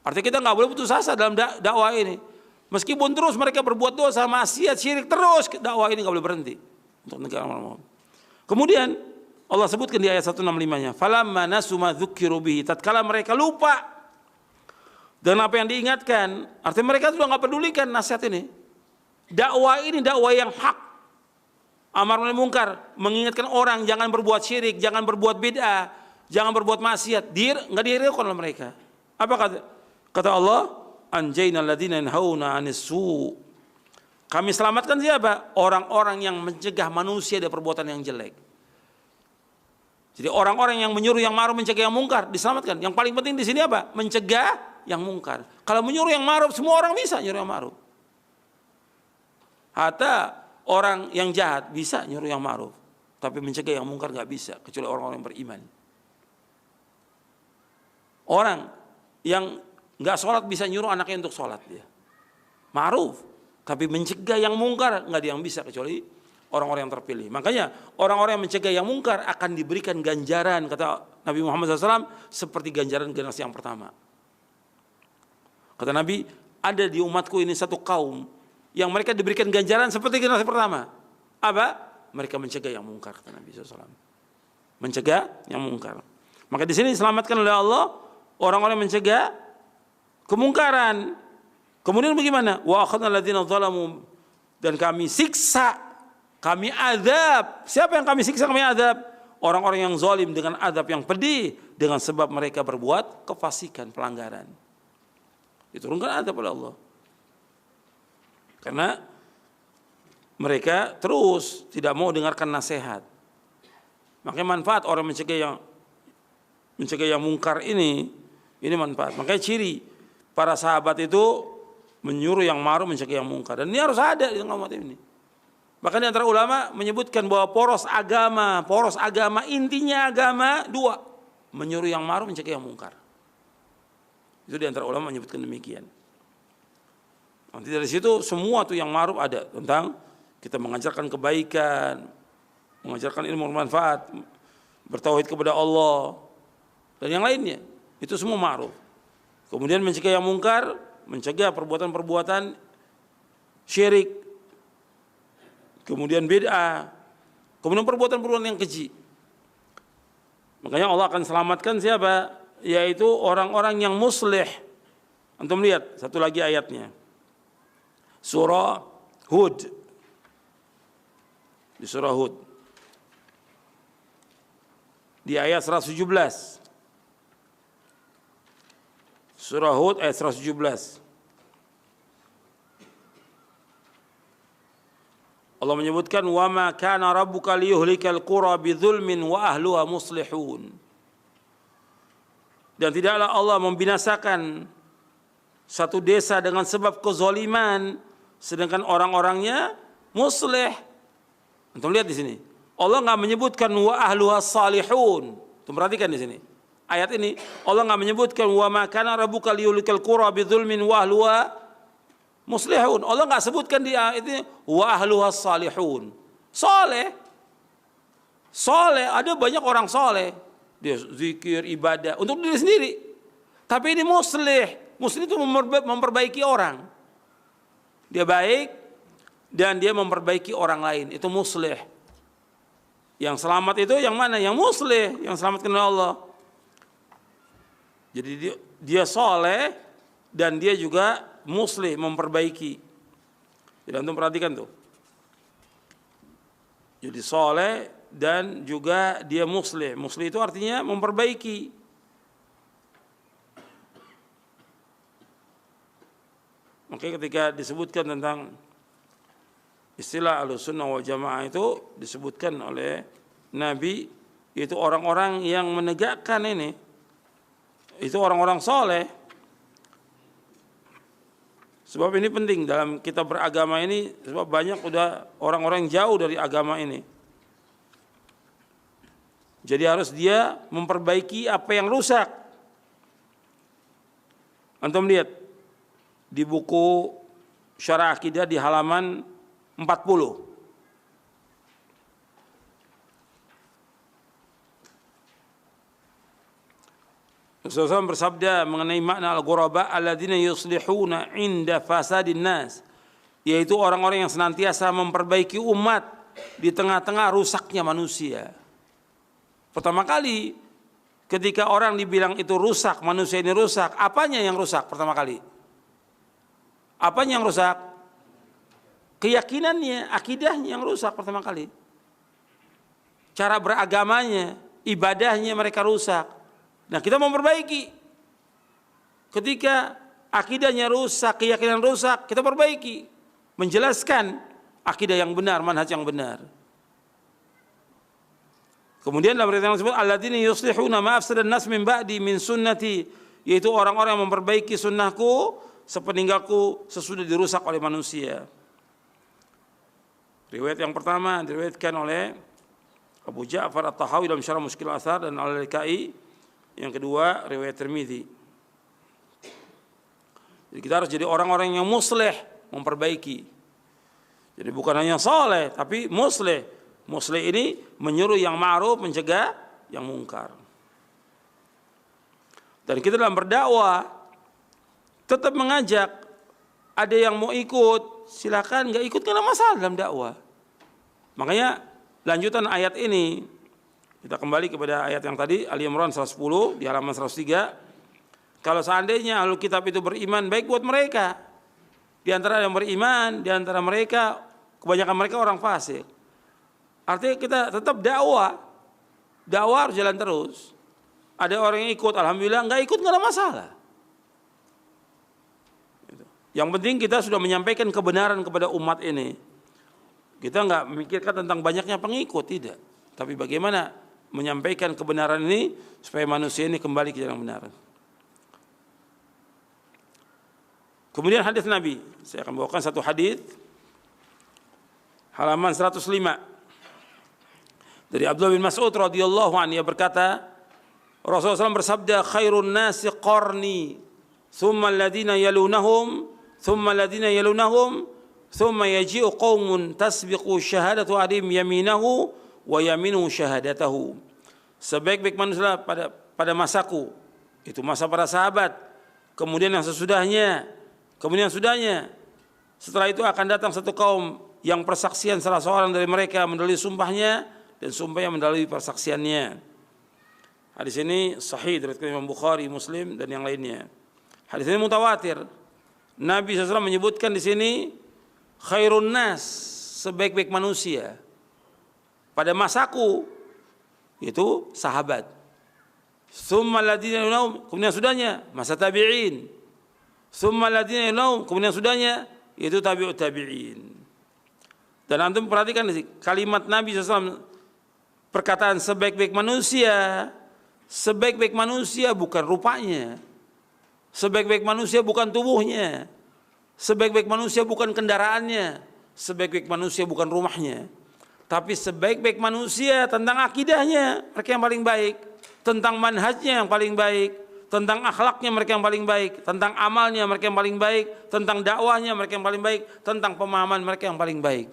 Artinya kita nggak boleh putus asa dalam dakwah ini. Meskipun terus mereka berbuat dosa, maksiat, syirik, terus dakwah ini nggak boleh berhenti untuk negara Allah. Kemudian Allah sebutkan di ayat 165-nya, falamma nasu ma dzukiru bihi, tatkala mereka lupa dengan apa yang diingatkan, artinya mereka sudah nggak pedulikan nasihat ini. Dakwah ini dakwah yang hak, amar ma'ruf nahi munkar, mengingatkan orang jangan berbuat syirik, jangan berbuat bid'ah, jangan berbuat maksiat, nggak dihiraukan oleh mereka. Apa kata Allah? Anjayna alladziina yanhauna 'anis su'. Kami selamatkan siapa? Orang-orang yang mencegah manusia dari perbuatan yang jelek. Jadi orang-orang yang menyuruh yang ma'ruf, mencegah yang mungkar diselamatkan. Yang paling penting di sini apa? Mencegah yang mungkar. Kalau menyuruh yang ma'ruf, semua orang bisa nyuruh yang ma'ruf. Hatta orang yang jahat bisa nyuruh yang ma'ruf, tapi mencegah yang mungkar nggak bisa, kecuali orang-orang yang beriman. Orang yang nggak sholat bisa nyuruh anaknya untuk sholat, dia ma'ruf, tapi mencegah yang mungkar nggak ada yang bisa kecuali orang-orang yang terpilih. Makanya orang-orang yang mencegah yang mungkar akan diberikan ganjaran, kata Nabi Muhammad SAW, seperti ganjaran generasi yang pertama. Kata Nabi, ada di umatku ini satu kaum yang mereka diberikan ganjaran seperti generasi pertama. Apa? Mereka mencegah yang mungkar, kata Nabi SAW. Mencegah yang mungkar. Maka di sini diselamatkan oleh Allah orang-orang yang mencegah kemungkaran. Kemudian bagaimana? Wa akhadna alladziina zalamu, dan kami siksa, kami azab. Siapa yang kami siksa, kami azab? Orang-orang yang zalim dengan azab yang pedih dengan sebab mereka berbuat kefasikan, pelanggaran. Diturunkan azab oleh Allah. Karena mereka terus tidak mau dengarkan nasihat. Makanya manfaat orang mencegah yang mungkar ini manfaat. Makanya ciri para sahabat itu menyuruh yang ma'ruf, mencegah yang mungkar. Dan ini harus ada di tengah umat ini. Bahkan di antara ulama menyebutkan bahwa poros agama intinya agama dua, menyuruh yang ma'ruf, mencegah yang mungkar. Itu di antara ulama menyebutkan demikian. Nanti dari situ semua tuh yang ma'ruf ada, tentang kita mengajarkan kebaikan, mengajarkan ilmu bermanfaat, bertauhid kepada Allah dan yang lainnya. Itu semua ma'ruf. Kemudian mencegah yang mungkar, mencegah perbuatan-perbuatan syirik, kemudian bid'ah, kemudian perbuatan-perbuatan yang keji. Makanya Allah akan selamatkan siapa? Yaitu orang-orang yang muslih. Antum lihat satu lagi ayatnya. Surah Hud. Di surah Hud. Di ayat 117. Surah Hud ayat 117. Allah menyebutkan wa ma kana rabbuka liyuhlikal qura bidzulmin wa ahluha muslihun. Dan tidaklah Allah membinasakan satu desa dengan sebab kezaliman sedangkan orang-orangnya muslih. Antum lihat di sini. Allah enggak menyebutkan wa ahluha salihun. Antum perhatikan di sini. Ayat ini Allah enggak menyebutkan wa ma kana rabbuka liyuhlikal qura bidzulmin wa ahluha muslihun. Allah enggak sebutkan di ayat ini wa ahluha salihun. Saleh. Saleh, ada banyak orang saleh. Dia zikir, ibadah untuk diri sendiri. Tapi ini muslih. Muslih itu memperbaiki orang. Dia baik dan dia memperbaiki orang lain. Itu muslih. Yang selamat itu yang mana? Yang muslih, yang selamatkan oleh Allah. Jadi dia saleh dan dia juga muslih, memperbaiki. Jadi antum perhatikan tuh. Jadi saleh dan juga dia muslih. Muslih itu artinya memperbaiki. Makanya ketika disebutkan tentang istilah Ahlussunnah wal Jamaah itu disebutkan oleh Nabi, yaitu orang-orang yang menegakkan ini, itu orang-orang saleh. Sebab ini penting dalam kita beragama ini, sebab banyak udah orang-orang jauh dari agama ini. Jadi harus dia memperbaiki apa yang rusak. Antum lihat di buku Syarah Akidah di halaman 40. Rasulullah SAW bersabda mengenai makna al-ghuraba alladzina yuslihuna inda fasadin nas, yaitu orang-orang yang senantiasa memperbaiki umat di tengah-tengah rusaknya manusia. Pertama kali ketika orang dibilang itu rusak, manusia ini rusak, apanya yang rusak pertama kali? Apanya yang rusak? Keyakinannya, akidahnya yang rusak pertama kali. Cara beragamanya, ibadahnya mereka rusak. Nah, kita memperbaiki. Ketika akidahnya rusak, keyakinan rusak, kita perbaiki. Menjelaskan akidah yang benar, manhaj yang benar. Kemudian dalam riwayat yang disebut alladzina yuslihuna ma afsadan nas min ba'di min sunnati, yaitu orang-orang yang memperbaiki sunnahku sepeninggalku sesudah dirusak oleh manusia. Riwayat yang pertama diriwayatkan oleh Abu Ja'far At-Tahawi dalam Syarah Mushkil Athar dan Al-Laikai. Yang kedua riwayat Tirmidzi. Jadi kita harus jadi orang-orang yang muslih, memperbaiki. Jadi bukan hanya saleh tapi muslih. Muslih ini menyuruh yang ma'ruf, mencegah yang mungkar. Dan kita dalam berdakwah tetap mengajak. Ada yang mau ikut, silakan. Nggak ikut nggak ada masalah dalam dakwah. Makanya lanjutan ayat ini, kita kembali kepada ayat yang tadi, Ali Imran 110 di halaman 103. Kalau seandainya ahlul kitab itu beriman, baik buat mereka. Di antara yang beriman, di antara mereka kebanyakan mereka orang fasik. Artinya kita tetap dakwah. Dakwah harus jalan terus. Ada orang yang ikut, alhamdulillah, nggak ikut nggak ada masalah. Yang penting kita sudah menyampaikan kebenaran kepada umat ini. Kita nggak memikirkan tentang banyaknya pengikut, tidak. Tapi bagaimana menyampaikan kebenaran ini supaya manusia ini kembali ke jalan benar. Kemudian hadis Nabi, saya akan bawakan satu hadis. halaman 105. Dari Abdullah bin Mas'ud radhiyallahu anhu, ia berkata, Rasulullah SAW bersabda, khairun nasi qarni, thumma alladhina yalunahum, thumma alladhina yalunahum, thumma yaji'u qaumun tasbiqu syahadatu adim yaminahu wa yaminu syahadatahu. Sebaik-baik manusia pada masaku, itu masa para sahabat, kemudian yang sesudahnya, kemudian yang sudahnya. Setelah itu akan datang satu kaum yang persaksian salah seorang dari mereka mendalui sumpahnya dan sumpahnya mendalui persaksiannya. Hadis ini sahih dari Imam Bukhari, Muslim dan yang lainnya. Hadis ini mutawatir. Nabi SAW menyebutkan di sini khairun nas, sebaik-baik manusia pada masaku, itu sahabat. Tsumma alladziina yalunahum, kemudian sudahnya masa tabi'in. Tsumma alladziina yalunahum, kemudian sudahnya itu tabi'ut tabi'in. Dan antum perhatikan kalimat Nabi SAW, perkataan sebaik-baik manusia. Sebaik-baik manusia bukan rupanya, sebaik-baik manusia bukan tubuhnya, sebaik-baik manusia bukan kendaraannya, sebaik-baik manusia bukan rumahnya, tapi sebaik-baik manusia tentang akidahnya mereka yang paling baik, tentang manhajnya yang paling baik, tentang akhlaknya mereka yang paling baik, tentang amalnya mereka yang paling baik, tentang dakwahnya mereka yang paling baik, tentang pemahaman mereka yang paling baik,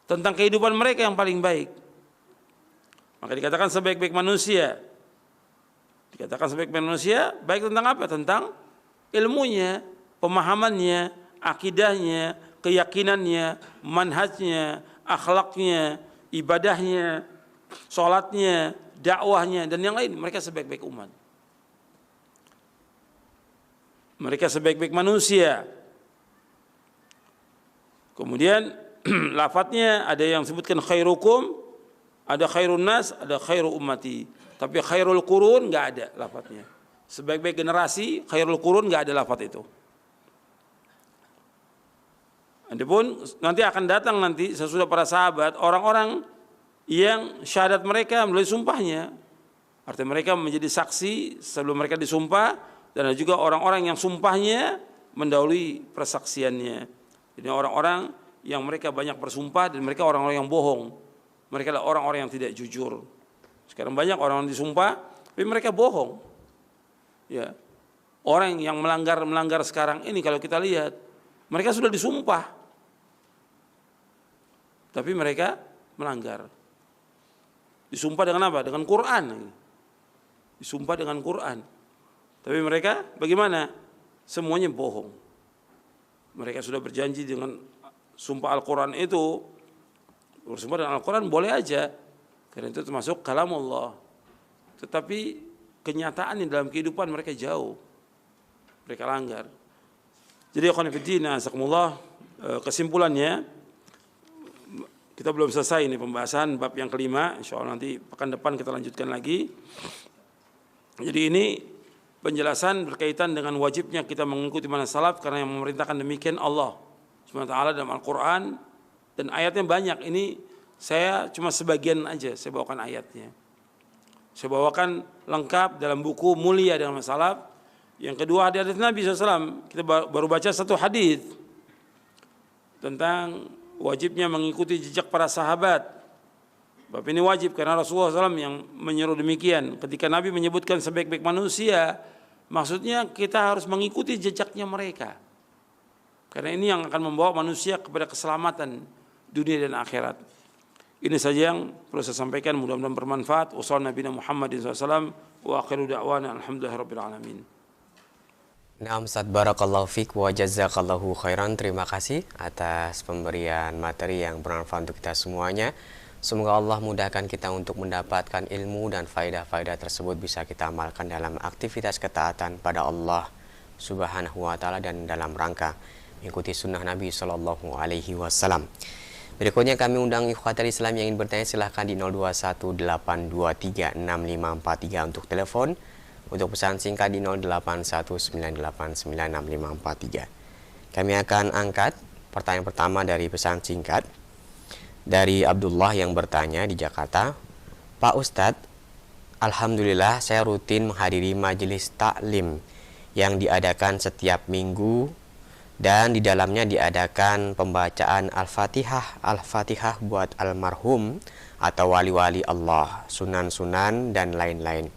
tentang kehidupan mereka yang paling baik. Maka dikatakan sebaik-baik manusia. Dikatakan sebaik-baik manusia, baik tentang apa? Tentang ilmunya, pemahamannya, akidahnya, keyakinannya, manhajnya, akhlaknya, ibadahnya, sholatnya, dakwahnya, dan yang lain. Mereka sebaik-baik umat. Mereka sebaik-baik manusia. Kemudian lafadznya ada yang sebutkan khairukum, ada khairun nas, ada khairu ummati. Tapi khairul qurun enggak ada lafadznya. Sebaik-baik generasi, khairul qurun enggak ada lafadz itu. Adapun nanti akan datang nanti sesudah para sahabat orang-orang yang syahadat mereka melalui sumpahnya. Artinya mereka menjadi saksi sebelum mereka disumpah, dan ada juga orang-orang yang sumpahnya mendahului persaksiannya. Jadi orang-orang yang mereka banyak bersumpah dan mereka orang-orang yang bohong. Mereka adalah orang-orang yang tidak jujur. Sekarang banyak orang disumpah, tapi mereka bohong. Ya, orang yang melanggar sekarang ini kalau kita lihat, mereka sudah disumpah, tapi mereka melanggar. Disumpah dengan apa? Dengan Quran. Disumpah dengan Quran. Tapi mereka bagaimana? Semuanya bohong. Mereka sudah berjanji dengan sumpah Al-Quran itu. Bersumpah dengan Al-Quran boleh aja, karena itu termasuk kalamullah. Tetapi kenyataan dalam kehidupan mereka jauh, mereka langgar. Jadi ikhwan fillah, azakumullah, kesimpulannya kita belum selesai ini pembahasan bab yang kelima. Insyaallah nanti pekan depan kita lanjutkan lagi. Jadi ini penjelasan berkaitan dengan wajibnya kita mengikuti manhaj salaf, karena yang memerintahkan demikian Allah Subhanahu wa taala dalam Al-Quran, dan ayatnya banyak. Ini saya cuma sebagian aja saya bawakan ayatnya. Saya bawakan lengkap dalam buku Mulia dengan Salaf. Yang kedua hadis Nabi SAW. Kita baru baca satu hadis tentang wajibnya mengikuti jejak para sahabat. Bab ini wajib karena Rasulullah SAW yang menyuruh demikian. Ketika Nabi menyebutkan sebaik-baik manusia, maksudnya kita harus mengikuti jejaknya mereka. Karena ini yang akan membawa manusia kepada keselamatan dunia dan akhirat. Ini saja yang perlu saya sampaikan, mudah-mudahan bermanfaat. Wassallallahu Nabi Muhammad SAW wa akhiru da'wana alhamdulillahirabbil alamin. Nah, Ustaz, barakallahu fiik wa jazakallahu khairan. Terima kasih atas pemberian materi yang bermanfaat untuk kita semuanya. Semoga Allah mudahkan kita untuk mendapatkan ilmu dan faedah-faedah tersebut bisa kita amalkan dalam aktivitas ketaatan pada Allah Subhanahu wa taala dan dalam rangka mengikuti sunnah Nabi Shallallahu alaihi wasallam. Berikutnya kami undang ikhwatal Islam yang ingin bertanya, silahkan di 0218236543 untuk telepon. Untuk pesan singkat di 0819896543. Kami akan angkat pertanyaan pertama dari pesan singkat dari Abdullah yang bertanya di Jakarta. Pak Ustadz, alhamdulillah saya rutin menghadiri majelis taklim yang diadakan setiap minggu dan di dalamnya diadakan pembacaan Al-Fatihah buat almarhum atau wali-wali Allah, sunan-sunan dan lain-lain.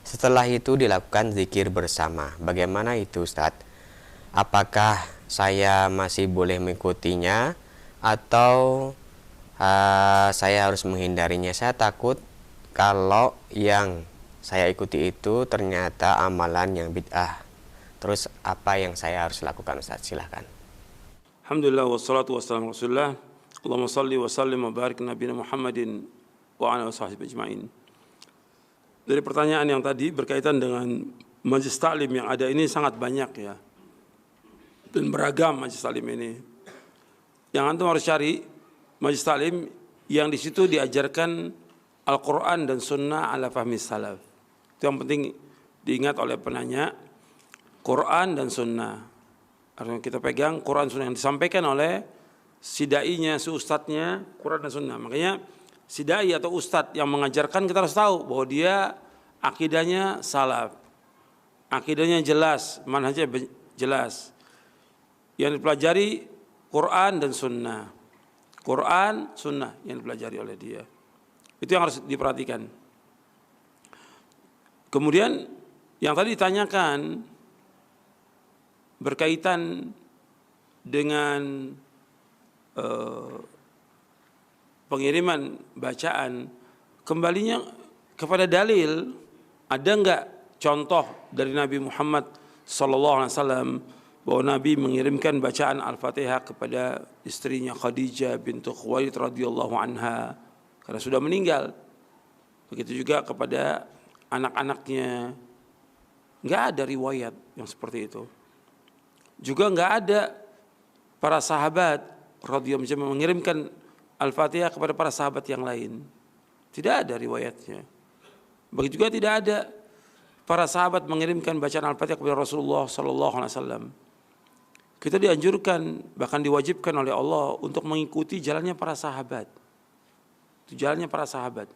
Setelah itu dilakukan zikir bersama. Bagaimana itu, Ustadz? Apakah saya masih boleh mengikutinya atau saya harus menghindarinya? Saya takut kalau yang saya ikuti itu ternyata amalan yang bid'ah. Terus apa yang saya harus lakukan, Ustaz? Silahkan. Alhamdulillah wassalatu wassalamu ala Rasulillah. Allahumma salli wa sallim wa barik nabiyina Muhammadin wa ala washabihi ajma'in. Dari pertanyaan yang tadi berkaitan dengan majelis taklim yang ada ini sangat banyak ya. Dan beragam majelis taklim ini. Yang antum harus cari majelis taklim yang di situ diajarkan Al-Qur'an dan sunnah ala fahmi salaf. Itu yang penting diingat oleh penanya. Quran dan sunnah. Artinya kita pegang Quran sunnah yang disampaikan oleh si dai-nya, si ustadznya, Quran dan sunnah. Makanya si dai atau ustadz yang mengajarkan kita harus tahu bahwa dia akidahnya salaf. Akidahnya jelas, manhajnya jelas. Yang dipelajari Quran dan sunnah. Quran, sunnah yang dipelajari oleh dia. Itu yang harus diperhatikan. Kemudian yang tadi ditanyakan berkaitan dengan pengiriman bacaan, kembalinya kepada dalil. Ada enggak contoh dari Nabi Muhammad SAW bahwa Nabi mengirimkan bacaan Al-Fatihah kepada istrinya Khadijah bintu Khuwailid radhiyallahu anha karena sudah meninggal. Begitu juga kepada anak-anaknya. Enggak ada riwayat yang seperti itu. Juga enggak ada para sahabat radhiyallahu anhum mengirimkan Al-Fatihah kepada para sahabat yang lain. Tidak ada riwayatnya. Begitu juga tidak ada para sahabat mengirimkan bacaan Al-Fatihah kepada Rasulullah sallallahu alaihi wasallam. Kita dianjurkan, bahkan diwajibkan oleh Allah untuk mengikuti jalannya para sahabat. Itu jalannya para sahabat.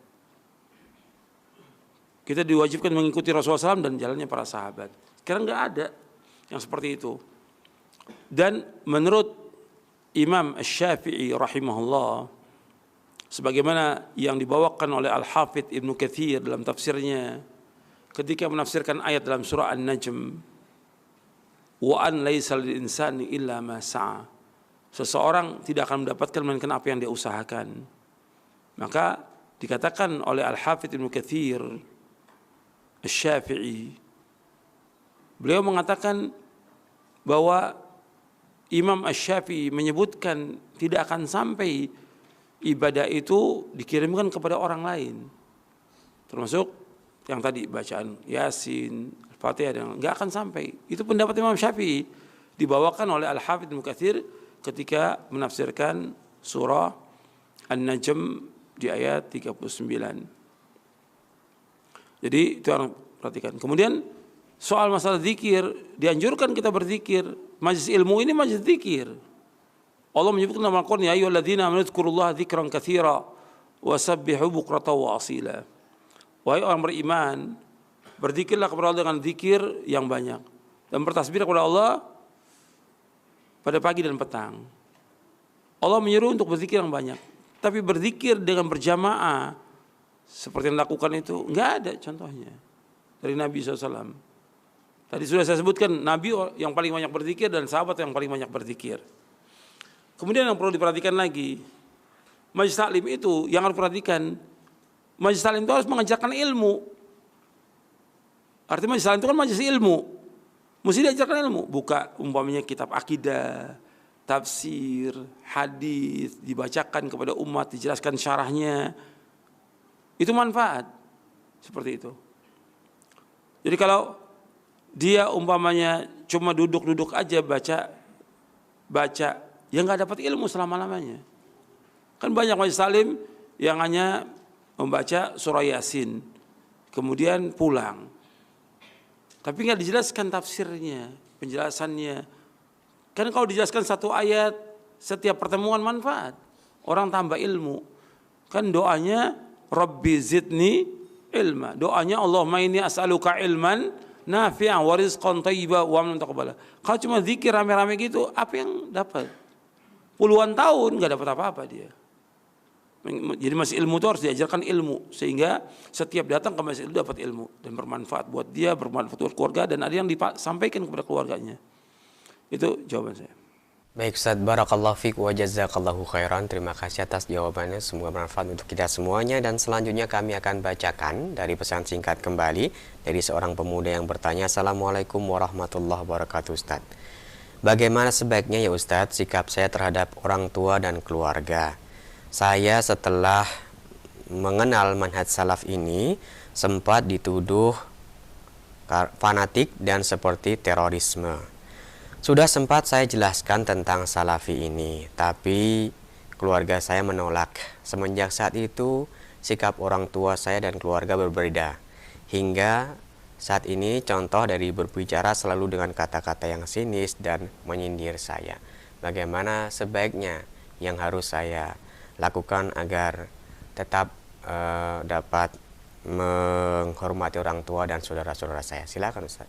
Kita diwajibkan mengikuti Rasulullah SAW dan jalannya para sahabat. Sekarang enggak ada yang seperti itu. Dan menurut Imam Asy-Syafi'i rahimahullah, sebagaimana yang dibawakan oleh Al-Hafidh Ibnu Katsir dalam tafsirnya ketika menafsirkan ayat dalam surah An-Najm, wa an laisa lil insani illa ma sa'a. Seseorang tidak akan mendapatkan melainkan apa yang dia usahakan. Maka dikatakan oleh Al-Hafidh Ibnu Katsir Asy-Syafi'i, beliau mengatakan bahwa Imam Asy-Syafi'i menyebutkan tidak akan sampai ibadah itu dikirimkan kepada orang lain. Termasuk yang tadi bacaan Yasin, Al-Fatihah, dan enggak akan sampai. Itu pendapat Imam Syafi'i dibawakan oleh Al-Hafidh Ibnu Katsir ketika menafsirkan surah An-Najm di ayat 39. Jadi itu harus perhatikan. Kemudian soal masalah zikir, dianjurkan kita berzikir. Majlis ilmu ini majlis zikir. Allah menyebutkan dalam Al-Qur'an, ya ayyuhalladzina amanu dzkurullaha dzikran katsira wasabbihu bukratan wa asila. Wahai orang beriman, berzikirlah kepada Allah dengan zikir yang banyak dan bertasbih kepada Allah pada pagi dan petang. Allah menyuruh untuk berzikir yang banyak, tapi berzikir dengan berjamaah seperti yang dilakukan itu enggak ada contohnya dari Nabi SAW. Tadi sudah saya sebutkan Nabi yang paling banyak berzikir dan sahabat yang paling banyak berzikir. Kemudian yang perlu diperhatikan lagi, majelis taklim itu yang harus diperhatikan, majelis taklim itu harus mengajarkan ilmu. Artinya majelis taklim itu kan majelis ilmu, mesti diajarkan ilmu. Buka umpamanya kitab akidah, tafsir, hadis, dibacakan kepada umat, dijelaskan syarahnya. Itu manfaat seperti itu. Jadi kalau dia umpamanya cuma duduk-duduk aja baca, ya nggak dapat ilmu selama-lamanya. Kan banyak majelis taklim yang hanya membaca surah Yasin, kemudian pulang. Tapi nggak dijelaskan tafsirnya, penjelasannya. Kan kalau dijelaskan satu ayat setiap pertemuan manfaat, orang tambah ilmu. Kan doanya Rabbi zidni ilma. Doanya Allahumma inni as'aluka ilman nafi'an wa rizqan thayyiban wa amalan taqabbala. Kalau cuma zikir rame-rame gitu, apa yang dapat? Puluhan tahun nggak dapat apa-apa dia. Jadi masih ilmu itu harus diajarkan ilmu, sehingga setiap datang ke masjid itu dapat ilmu dan bermanfaat buat dia, bermanfaat buat keluarga, dan ada yang disampaikan kepada keluarganya. Itu jawaban saya. Baik Ustaz, barakallahu fiik wa jazakallahu khairan. Terima kasih atas jawabannya, semoga bermanfaat untuk kita semuanya. Dan selanjutnya kami akan bacakan dari pesan singkat kembali dari seorang pemuda yang bertanya. Assalamualaikum warahmatullahi wabarakatuh Ustaz. Bagaimana sebaiknya ya Ustaz sikap saya terhadap orang tua dan keluarga? Saya setelah mengenal manhaj salaf ini sempat dituduh fanatik dan seperti terorisme. Sudah sempat saya jelaskan tentang salafi ini, tapi keluarga saya menolak. Semenjak saat itu, sikap orang tua saya dan keluarga berbeda. Hingga saat ini contoh dari berbicara selalu dengan kata-kata yang sinis dan menyindir saya. Bagaimana sebaiknya yang harus saya lakukan agar tetap dapat menghormati orang tua dan saudara-saudara saya? Silakan Ustaz.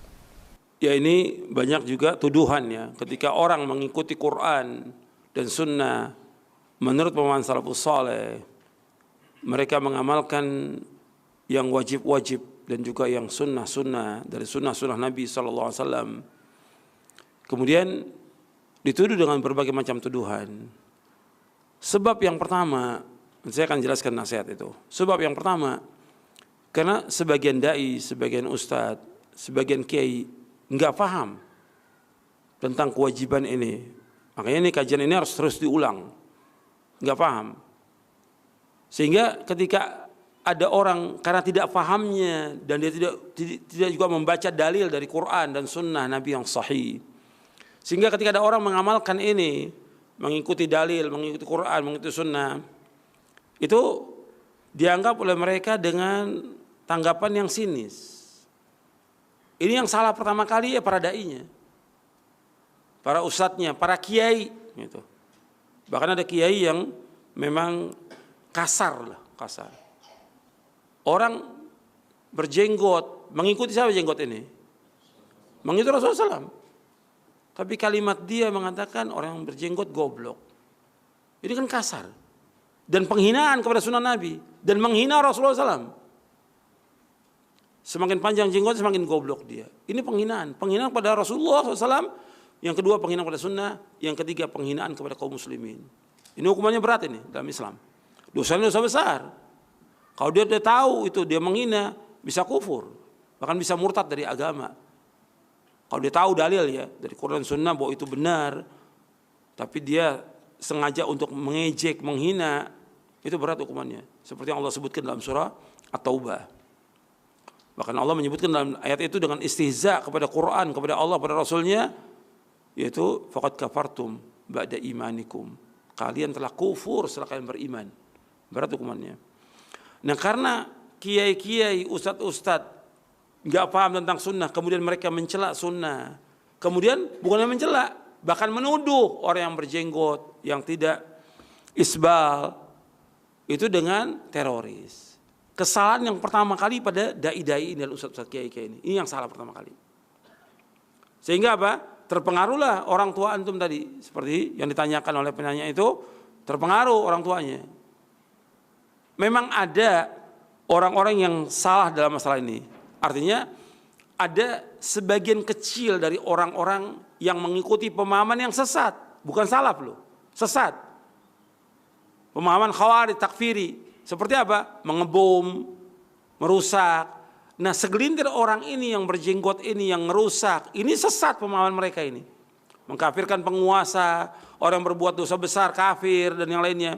Ya, ini banyak juga tuduhan ya, ketika orang mengikuti Quran dan Sunnah menurut pemahaman salafus saleh, mereka mengamalkan yang wajib-wajib dan juga yang sunnah-sunnah dari sunnah-sunnah Nabi SAW. Kemudian dituduh dengan berbagai macam tuduhan. Sebab yang pertama, saya akan jelaskan nasihat itu. Sebab yang pertama, karena sebagian dai, sebagian ustadz, sebagian kiai nggak paham tentang kewajiban ini. Makanya ini kajian ini harus terus diulang. Nggak paham. Sehingga ketika ada orang karena tidak pahamnya dan dia tidak juga membaca dalil dari Quran dan Sunnah Nabi yang sahih, sehingga ketika ada orang mengamalkan ini, mengikuti dalil, mengikuti Quran, mengikuti Sunnah, itu dianggap oleh mereka dengan tanggapan yang sinis. Ini yang salah pertama kali ya para dai-nya, para ustadznya, para kiai gitu. Bahkan ada kiai yang memang kasar. Orang berjenggot, mengikuti siapa jenggot ini? Mengikuti Rasulullah SAW. Tapi kalimat dia mengatakan orang yang berjenggot goblok. Ini kan kasar. Dan penghinaan kepada sunnah Nabi. Dan menghina Rasulullah SAW. Semakin panjang jenggot semakin goblok dia. Ini penghinaan. Penghinaan kepada Rasulullah SAW. Yang kedua penghinaan kepada sunnah. Yang ketiga penghinaan kepada kaum muslimin. Ini hukumannya berat ini dalam Islam. Dosanya dosa besar. Kalau dia sudah tahu itu dia menghina, bisa kufur. Bahkan bisa murtad dari agama. Kalau dia tahu dalil ya dari Quran Sunnah bahwa itu benar, tapi dia sengaja untuk mengejek, menghina, itu berat hukumannya. Seperti yang Allah sebutkan dalam surah At-Taubah. Bahkan Allah menyebutkan dalam ayat itu dengan istihza kepada Quran, kepada Allah, kepada Rasulnya, yaitu faqad kafartum ba'da imanikum. Kalian telah kufur setelah kalian beriman. Berat hukumannya. Nah karena kiai-kiai, ustadz-ustadz nggak paham tentang sunnah, kemudian mereka mencela sunnah, kemudian bukannya mencela, bahkan menuduh orang yang berjenggot, yang tidak isbal, itu dengan teroris. Kesalahan yang pertama kali pada dai-dai ini, ustadz-ustadz kiai-kiai ini yang salah pertama kali. Sehingga apa? Terpengaruhlah orang tua antum tadi, seperti yang ditanyakan oleh penanya itu, terpengaruh orang tuanya. Memang ada orang-orang yang salah dalam masalah ini. Artinya ada sebagian kecil dari orang-orang yang mengikuti pemahaman yang sesat. Bukan salaf loh, sesat. Pemahaman khawarij, takfiri. Seperti apa? Mengebom, merusak. Nah segelintir orang ini yang berjenggot ini yang merusak. Ini sesat pemahaman mereka ini. Mengkafirkan penguasa, orang yang berbuat dosa besar, kafir dan yang lainnya.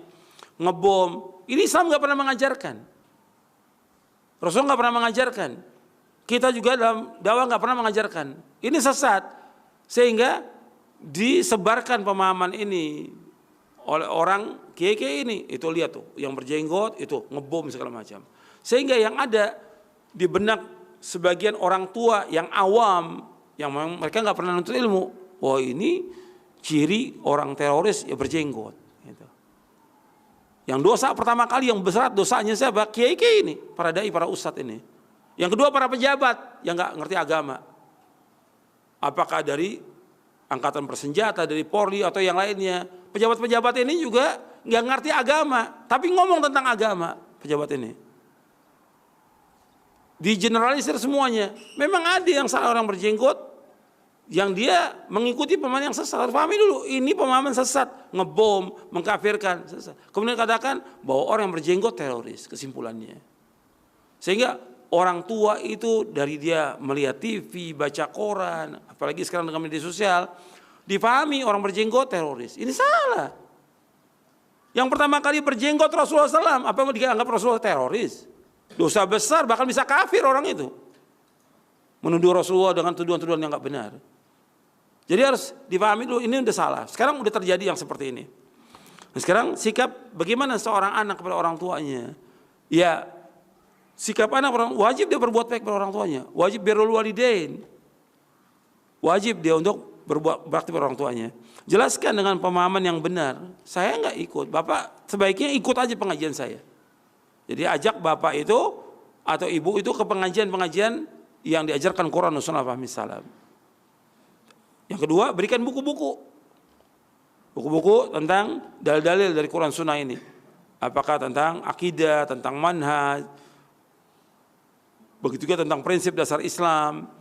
Ngebom. Ini Islam gak pernah mengajarkan. Rasul gak pernah mengajarkan. Kita juga dalam dakwah gak pernah mengajarkan. Ini sesat. Sehingga disebarkan pemahaman ini oleh orang kiai-kiai ini. Itu lihat tuh, yang berjenggot itu ngebom segala macam. Sehingga yang ada di benak sebagian orang tua yang awam, yang mereka gak pernah nuntut ilmu. Wah ini ciri orang teroris ya berjenggot. Gitu. Yang dosa pertama kali yang besar dosanya siapa? Kiai-kiai ini, para dai, para ustadz ini. Yang kedua para pejabat yang nggak ngerti agama. apakah dari angkatan bersenjata, dari Polri atau yang lainnya. Pejabat-pejabat ini juga nggak ngerti agama, tapi ngomong tentang agama pejabat ini. Digeneralisir semuanya. Memang ada yang salah orang berjenggot, yang dia mengikuti pemahaman yang sesat. Harus pahami dulu, ini pemahaman sesat, ngebom, mengkafirkan, sesat. Kemudian katakan bahwa orang yang berjenggot teroris, kesimpulannya. Sehingga orang tua itu dari dia melihat TV, baca koran, apalagi sekarang dengan media sosial, dipahami orang berjenggot teroris. Ini salah. Yang pertama kali berjenggot Rasulullah SAW, apa yang dianggap Rasulullah teroris? Dosa besar, bahkan bisa kafir orang itu. Menuduh Rasulullah dengan tuduhan-tuduhan yang nggak benar. Jadi harus dipahami dulu, ini udah salah. Sekarang udah terjadi yang seperti ini. Nah, sekarang sikap bagaimana seorang anak kepada orang tuanya? Ya, sikap anak wajib dia berbuat baik kepada orang tuanya. Wajib birrul walidain. Wajib dia untuk berbuat bakti pada orang tuanya. Jelaskan dengan pemahaman yang benar. Saya nggak ikut. Bapak sebaiknya ikut aja pengajian saya. Jadi ajak bapak itu atau ibu itu ke pengajian-pengajian yang diajarkan Quran dan Sunnah fahmi salam. Yang kedua, berikan buku-buku. Buku-buku tentang dalil-dalil dari Quran Sunnah ini. Apakah tentang akidah, tentang manhaj, begitu juga tentang prinsip dasar Islam,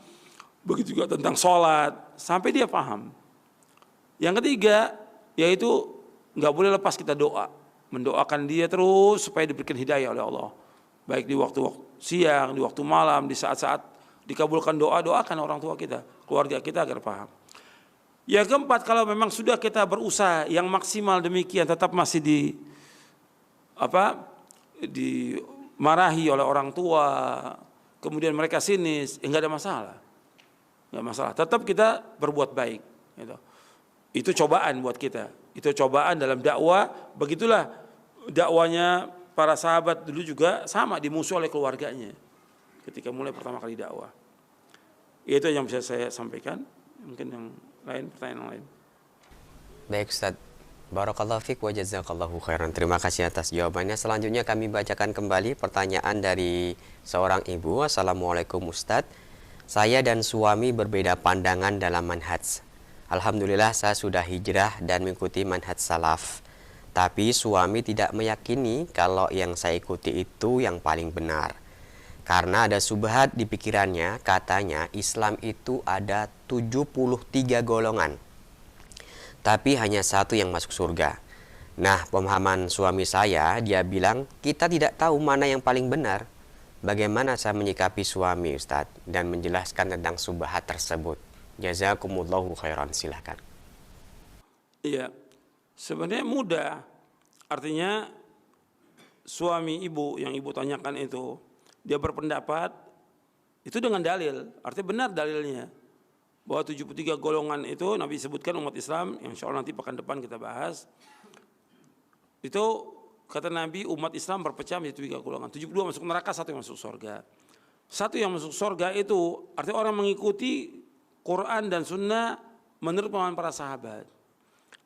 begitu juga tentang sholat, sampai dia paham. Yang ketiga, yaitu nggak boleh lepas kita doa. Mendoakan dia terus supaya diberikan hidayah oleh Allah. Baik di waktu siang, di waktu malam, di saat-saat dikabulkan doa, doakan orang tua kita, keluarga kita agar paham. Yang keempat, kalau memang sudah kita berusaha yang maksimal demikian tetap masih dimarahi oleh orang tua, kemudian mereka sinis, enggak ada masalah. Enggak masalah. Tetap kita berbuat baik, gitu. Itu cobaan buat kita. Itu cobaan dalam dakwah. Begitulah dakwanya para sahabat dulu juga sama, dimusuhi oleh keluarganya ketika mulai pertama kali dakwah. Itu yang bisa saya sampaikan. Mungkin yang lain, pertanyaan lain. Baik Ustaz, barakallahu fiik wa jazakallahu khairan. Terima kasih atas jawabannya. Selanjutnya kami bacakan kembali pertanyaan dari seorang ibu. Assalamualaikum Ustaz, saya dan suami berbeda pandangan dalam manhaj. Alhamdulillah saya sudah hijrah dan mengikuti manhaj salaf. Tapi suami tidak meyakini kalau yang saya ikuti itu yang paling benar. Karena ada subhat di pikirannya, katanya Islam itu ada 73 golongan. Tapi hanya satu yang masuk surga. Nah, pemahaman suami saya, dia bilang kita tidak tahu mana yang paling benar. Bagaimana saya menyikapi suami Ustadz dan menjelaskan tentang subhat tersebut? Jazakumullahu khairan, silakan. Iya, sebenarnya mudah. Artinya suami ibu yang ibu tanyakan itu, dia berpendapat itu dengan dalil. Artinya benar dalilnya. Bahwa 73 golongan itu Nabi sebutkan umat Islam, yang insya Allah nanti pekan depan kita bahas. Itu kata Nabi umat Islam berpecah menjadi 3 golongan. 72 masuk neraka, 1 yang masuk surga. 1 yang masuk surga itu artinya orang mengikuti Quran dan Sunnah menurut pemahaman para sahabat.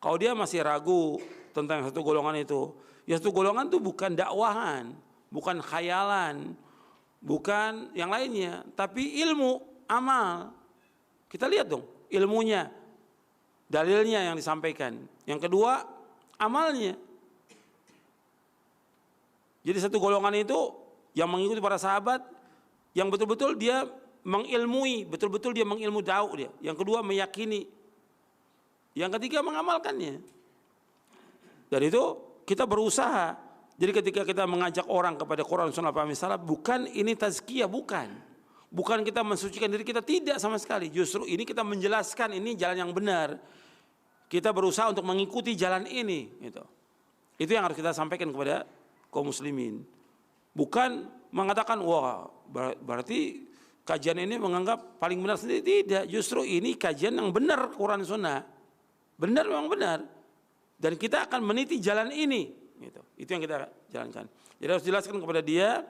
Kalau dia masih ragu tentang 1 golongan itu, ya 1 golongan itu bukan dakwahan, bukan khayalan, bukan yang lainnya, tapi ilmu, amal. Kita lihat dong ilmunya, dalilnya yang disampaikan. Yang kedua, amalnya. Jadi 1 golongan itu yang mengikuti para sahabat, yang betul-betul dia mengilmui, betul-betul dia mengilmu dakwah dia. Yang kedua meyakini. Yang ketiga mengamalkannya. Dan itu kita berusaha. Jadi ketika kita mengajak orang kepada Quran Sunnah Fahmi Salaf, bukan ini tazkiyah, bukan. Bukan kita mensucikan diri kita, tidak sama sekali. Justru ini kita menjelaskan ini jalan yang benar. Kita berusaha untuk mengikuti jalan ini. Gitu. Itu yang harus kita sampaikan kepada kaum muslimin. Bukan mengatakan, wah berarti kajian ini menganggap paling benar sendiri. Tidak, justru ini kajian yang benar Quran Sunnah. Benar memang benar. Dan kita akan meniti jalan ini. Gitu. Itu yang kita jalankan. Jadi harus jelaskan kepada dia.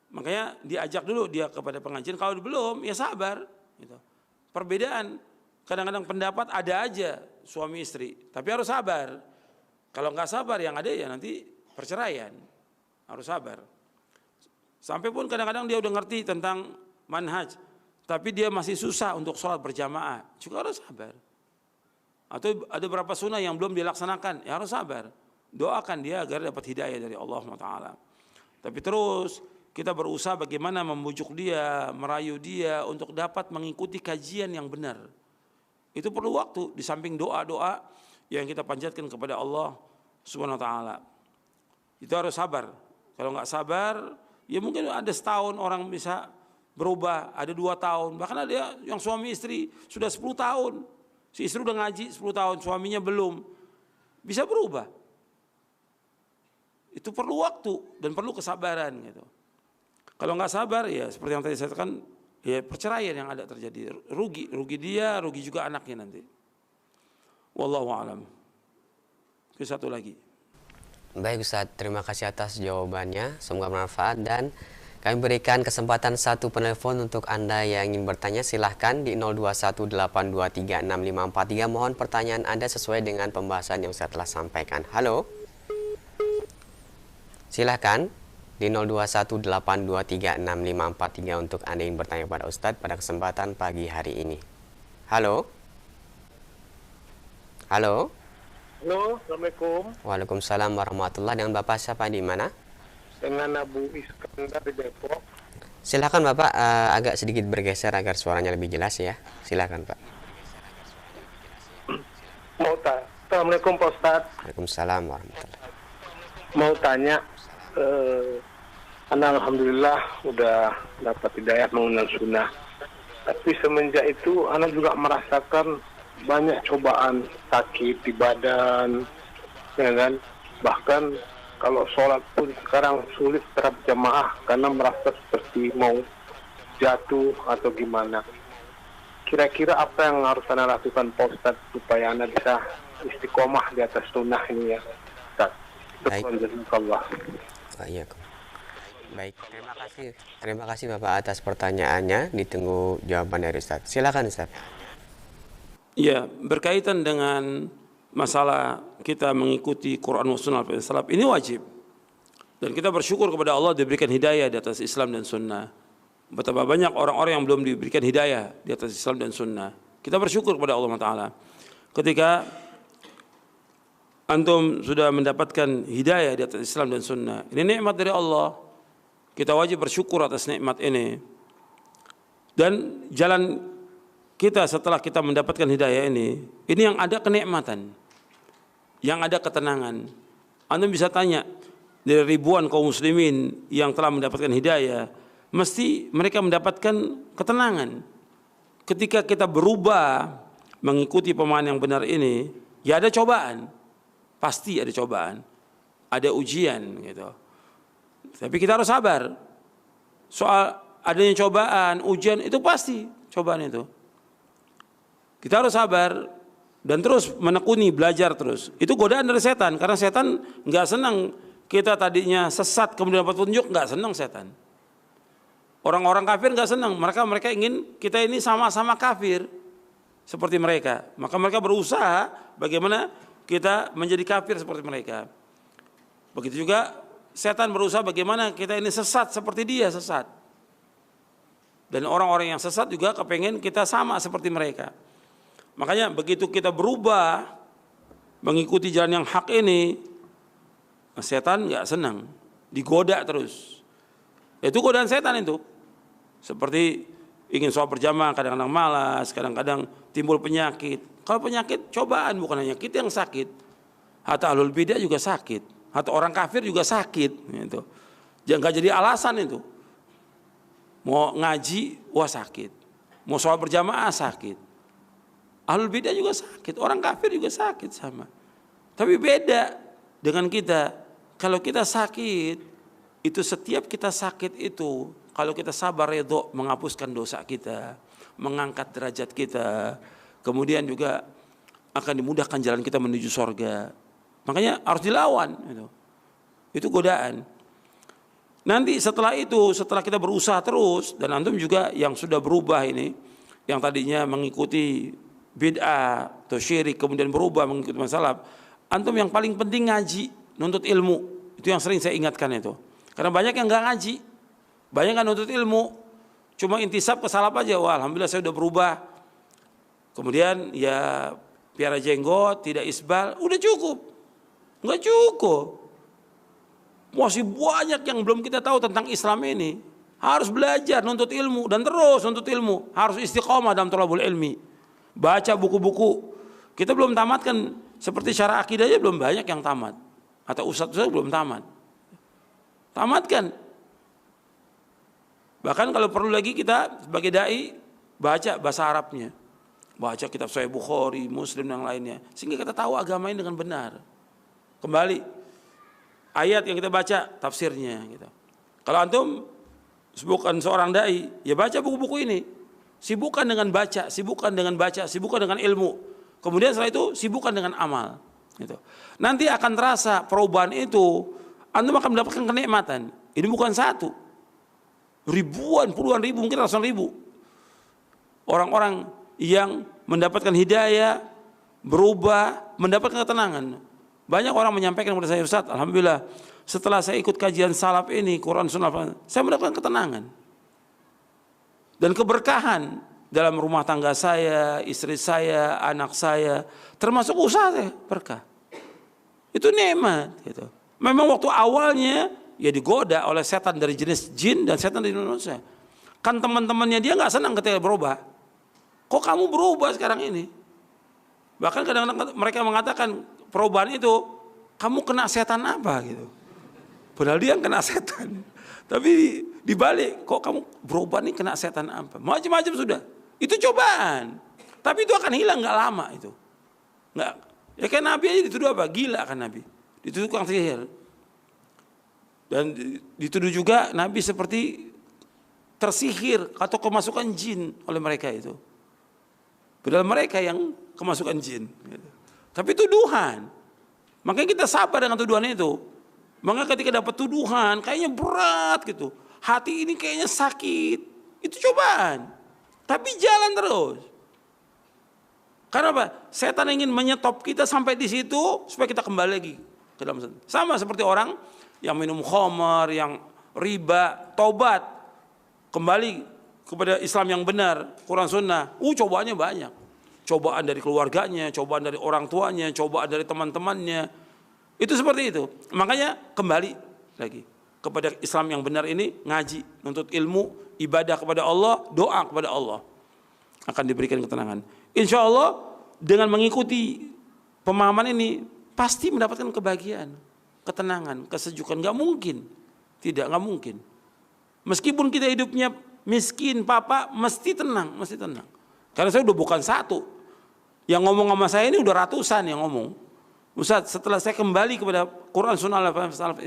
Makanya diajak dulu dia kepada pengajian. Kalau belum, ya sabar. Gitu. Perbedaan. Kadang-kadang pendapat ada aja suami istri. Tapi harus sabar. Kalau nggak sabar yang ada ya nanti perceraian. Harus sabar. Sampai pun kadang-kadang dia udah ngerti tentang manhaj. tapi dia masih susah untuk sholat berjamaah, juga harus sabar. Atau ada beberapa sunnah yang belum dilaksanakan, ya harus sabar. Doakan dia agar dapat hidayah dari Allah Taala. Tapi terus kita berusaha bagaimana membujuk dia, merayu dia untuk dapat mengikuti kajian yang benar. Itu perlu waktu, di samping doa-doa yang kita panjatkan kepada Allah Subhanahu wa taala. Itu harus sabar. Kalau nggak sabar, ya mungkin ada setahun orang bisa berubah, ada 2 tahun, bahkan ada yang suami istri sudah 10 tahun. Si istri udah ngaji 10 tahun, suaminya belum. Bisa berubah. Itu perlu waktu dan perlu kesabaran gitu. Kalau nggak sabar ya seperti yang tadi saya katakan, ya perceraian yang ada terjadi, rugi dia, rugi juga anaknya nanti. Wallahu a'lam. Satu lagi. Baik Ustaz, terima kasih atas jawabannya, semoga bermanfaat, dan kami berikan kesempatan satu penelpon untuk Anda yang ingin bertanya. Silahkan di 0218236543. Mohon pertanyaan Anda sesuai dengan pembahasan yang saya telah sampaikan. Halo, silahkan di 0218236543 untuk Anda yang bertanya kepada Ustadz pada kesempatan pagi hari ini. Halo. Halo. Halo, Assalamualaikum. Waalaikumsalam warahmatullahi. Dengan Bapak siapa di mana? Dengan Abu Iskandar di Depok. Silakan Bapak, agak sedikit bergeser agar suaranya lebih jelas ya. Silakan Pak. Assalamualaikum Pak Ustadz. Waalaikumsalam warahmatullahi. Mau tanya, Ana alhamdulillah udah dapat hidayah mengenal sunnah. Tapi semenjak itu Ana juga merasakan banyak cobaan, sakit di badan, ya kan? Bahkan kalau sholat pun sekarang sulit berjamaah karena merasa seperti mau jatuh atau gimana. Kira-kira apa yang harus Ana lakukan Pak Ustadz supaya Ana bisa istiqomah di atas sunnah ini ya Ustadz? Baik. Jazakallah. Baik, terima kasih Bapak atas pertanyaannya. Ditunggu jawaban dari Ustaz. Silakan Ustaz. Ya, berkaitan dengan masalah kita mengikuti Quran wa Sunnah salaf, ini wajib. Dan kita bersyukur kepada Allah diberikan hidayah di atas Islam dan Sunnah. Betapa banyak orang-orang yang belum diberikan hidayah di atas Islam dan Sunnah. Kita bersyukur kepada Allah Taala. Ketika antum sudah mendapatkan hidayah di atas Islam dan Sunnah, ini nikmat dari Allah. Kita wajib bersyukur atas nikmat ini. Dan jalan kita setelah kita mendapatkan hidayah ini yang ada kenikmatan, yang ada ketenangan. Antum bisa tanya dari ribuan kaum muslimin yang telah mendapatkan hidayah, mesti mereka mendapatkan ketenangan. Ketika kita berubah mengikuti pemahaman yang benar ini, ya ada cobaan. Pasti ada cobaan, ada ujian gitu. Tapi kita harus sabar. Soal adanya cobaan, ujian itu pasti cobaan itu. Kita harus sabar dan terus menekuni, belajar terus. Itu godaan dari setan, karena setan nggak senang kita tadinya sesat kemudian dapat petunjuk, nggak senang setan. Orang-orang kafir nggak senang, mereka ingin kita ini sama-sama kafir seperti mereka. Maka mereka berusaha bagaimana kita menjadi kafir seperti mereka. Begitu juga setan berusaha bagaimana kita ini sesat seperti dia sesat. Dan orang-orang yang sesat juga kepengen kita sama seperti mereka. Makanya begitu kita berubah mengikuti jalan yang hak ini, setan nggak senang, digoda terus. Itu godaan setan itu. Seperti ingin sholat berjamaah, kadang-kadang malas, kadang-kadang timbul penyakit. Kalau penyakit cobaan, bukan hanya kita yang sakit. Hatta ahlul bidah juga sakit. Hatta orang kafir juga sakit. Gitu. Jangan jadi alasan itu. Mau ngaji, wah sakit. Mau sholat berjamaah sakit. Ahlul bidah juga sakit, orang kafir juga sakit sama. Tapi beda dengan kita. Kalau kita sakit, itu setiap kita sakit itu, kalau kita sabar redho menghapuskan dosa kita, mengangkat derajat kita, kemudian juga akan dimudahkan jalan kita menuju sorga. Makanya harus dilawan. Itu godaan. Nanti setelah itu, setelah kita berusaha terus, dan antum juga yang sudah berubah ini, yang tadinya mengikuti bid'ah atau syirik kemudian berubah mengikuti masalah, antum yang paling penting ngaji, nuntut ilmu. Itu yang sering saya ingatkan itu. Karena banyak yang nggak ngaji, banyak yang nuntut ilmu, cuma intisab ke salaf aja, wah alhamdulillah saya udah berubah. Kemudian ya piara jenggot, tidak isbal, udah cukup. Enggak cukup. Masih banyak yang belum kita tahu tentang Islam ini. Harus belajar, nuntut ilmu, dan terus nuntut ilmu. Harus istiqomah dalam thalabul ilmi. Baca buku-buku. Kita belum tamatkan, seperti syarah akidahnya belum banyak yang tamat. Atau ustadz belum tamat. Tamatkan. Bahkan kalau perlu lagi kita sebagai dai baca bahasa Arabnya. Baca kitab Sahih Bukhari, Muslim dan lainnya. Sehingga kita tahu agama ini dengan benar. Kembali, ayat yang kita baca, tafsirnya. Gitu. Kalau antum bukan seorang dai, ya baca buku-buku ini. Sibukkan dengan baca, sibukkan dengan baca, sibukkan dengan ilmu. Kemudian setelah itu sibukkan dengan amal. Gitu. Nanti akan terasa perubahan itu, antum akan mendapatkan kenikmatan. Ini bukan satu, ribuan, puluhan ribu, mungkin ratusan ribu. Orang-orang yang mendapatkan hidayah, berubah, mendapatkan ketenangan. Banyak orang menyampaikan kepada saya, Ustaz, alhamdulillah setelah saya ikut kajian salaf ini, Quran Sunnah, saya mendapatkan ketenangan dan keberkahan dalam rumah tangga saya, istri saya, anak saya, termasuk usaha saya, berkah. Itu nikmat. Gitu. Memang waktu awalnya ya digoda oleh setan dari jenis jin dan setan dari Indonesia. Kan teman-temannya dia nggak senang ketika berubah. Kok kamu berubah sekarang ini? Bahkan kadang-kadang mereka mengatakan perubahan itu kamu kena setan apa gitu. Padahal dia yang kena setan. Tapi dibalik, kok kamu berubah nih kena setan apa? Macam-macam sudah. Itu cobaan. Tapi itu akan hilang nggak lama itu. Nggak. Ya kan Nabi aja dituduh apa? Gila kan Nabi. Dituduh tukang sihir. Dan dituduh juga Nabi seperti tersihir atau kemasukan jin oleh mereka itu. Padahal mereka yang kemasukan jin. Tapi tuduhan. Makanya kita sabar dengan tuduhan itu. Maka ketika dapat tuduhan kayaknya berat gitu. Hati ini kayaknya sakit. Itu cobaan. Tapi jalan terus. Karena apa? Setan ingin menyetop kita sampai di situ supaya kita kembali lagi ke dalam setan. Sama seperti orang yang minum khamar, yang riba, tobat, kembali kepada Islam yang benar, Quran Sunnah. Cobaannya banyak. Cobaan dari keluarganya, cobaan dari orang tuanya, cobaan dari teman-temannya. Itu seperti itu. Makanya kembali lagi kepada Islam yang benar ini, ngaji, nuntut ilmu, ibadah kepada Allah, doa kepada Allah. Akan diberikan ketenangan. Insya Allah dengan mengikuti pemahaman ini pasti mendapatkan kebahagiaan, ketenangan, kesejukan. Gak mungkin, tidak, gak mungkin. Meskipun kita hidupnya miskin, papa, mesti tenang, mesti tenang. Karena saya udah bukan satu. Yang ngomong sama saya ini udah ratusan yang ngomong. Ustaz, setelah saya kembali kepada Quran Sunnah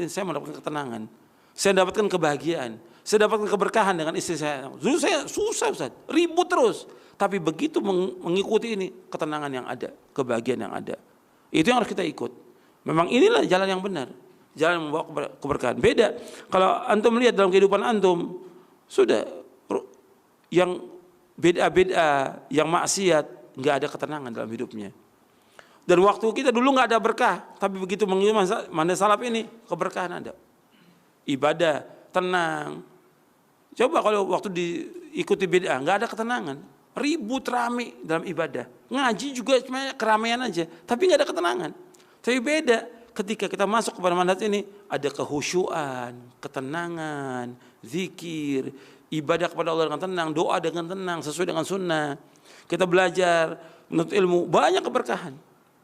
saya mendapatkan ketenangan. Saya mendapatkan kebahagiaan. Saya dapatkan keberkahan dengan istri saya. Dulu saya susah Ustaz, ribut terus. Tapi begitu mengikuti ini, ketenangan yang ada, kebahagiaan yang ada. Itu yang harus kita ikut. Memang inilah jalan yang benar. Jalan yang membawa keberkahan. Beda. Kalau antum melihat dalam kehidupan antum, sudah yang beda-beda, yang maksiat, nggak ada ketenangan dalam hidupnya. Dan waktu kita dulu nggak ada berkah, tapi begitu mengikuti manhaj salaf ini, keberkahan ada. Ibadah, tenang. Coba kalau waktu diikuti bid'ah, nggak ada ketenangan. Ribut rame dalam ibadah. Ngaji juga cuma keramaian aja, tapi nggak ada ketenangan. Tapi beda ketika kita masuk kepada manhaj ini, ada kehusyuan, ketenangan, zikir, ibadah kepada Allah dengan tenang, doa dengan tenang, sesuai dengan sunnah. Kita belajar, menuntut ilmu, banyak keberkahan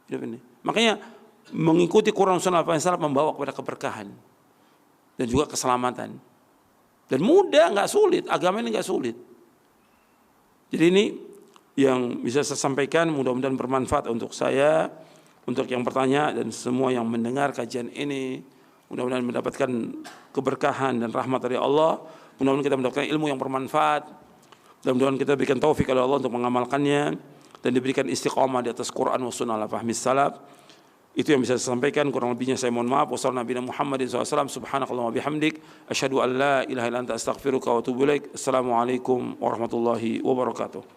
hidup ini. Makanya mengikuti Quran Sunnah salaf membawa kepada keberkahan dan juga keselamatan. Dan mudah, nggak sulit. Agama ini nggak sulit. Jadi ini yang bisa saya sampaikan, mudah-mudahan bermanfaat untuk saya, untuk yang bertanya dan semua yang mendengar kajian ini. Mudah-mudahan mendapatkan keberkahan dan rahmat dari Allah. Mudah-mudahan kita mendapatkan ilmu yang bermanfaat. Dan mudah-mudahan kita berikan taufik oleh Allah untuk mengamalkannya dan diberikan istiqamah di atas Quran wa sunnah ala fahmi salaf. Itu yang bisa saya sampaikan, kurang lebihnya saya mohon maaf. Wassalamualaikum warahmatullahi wabarakatuh. Subhanakallahumma bihamdik asyhadu an la ilaha illa anta astaghfiruka wa atubu ilaik. Assalamualaikum warahmatullahi wabarakatuh.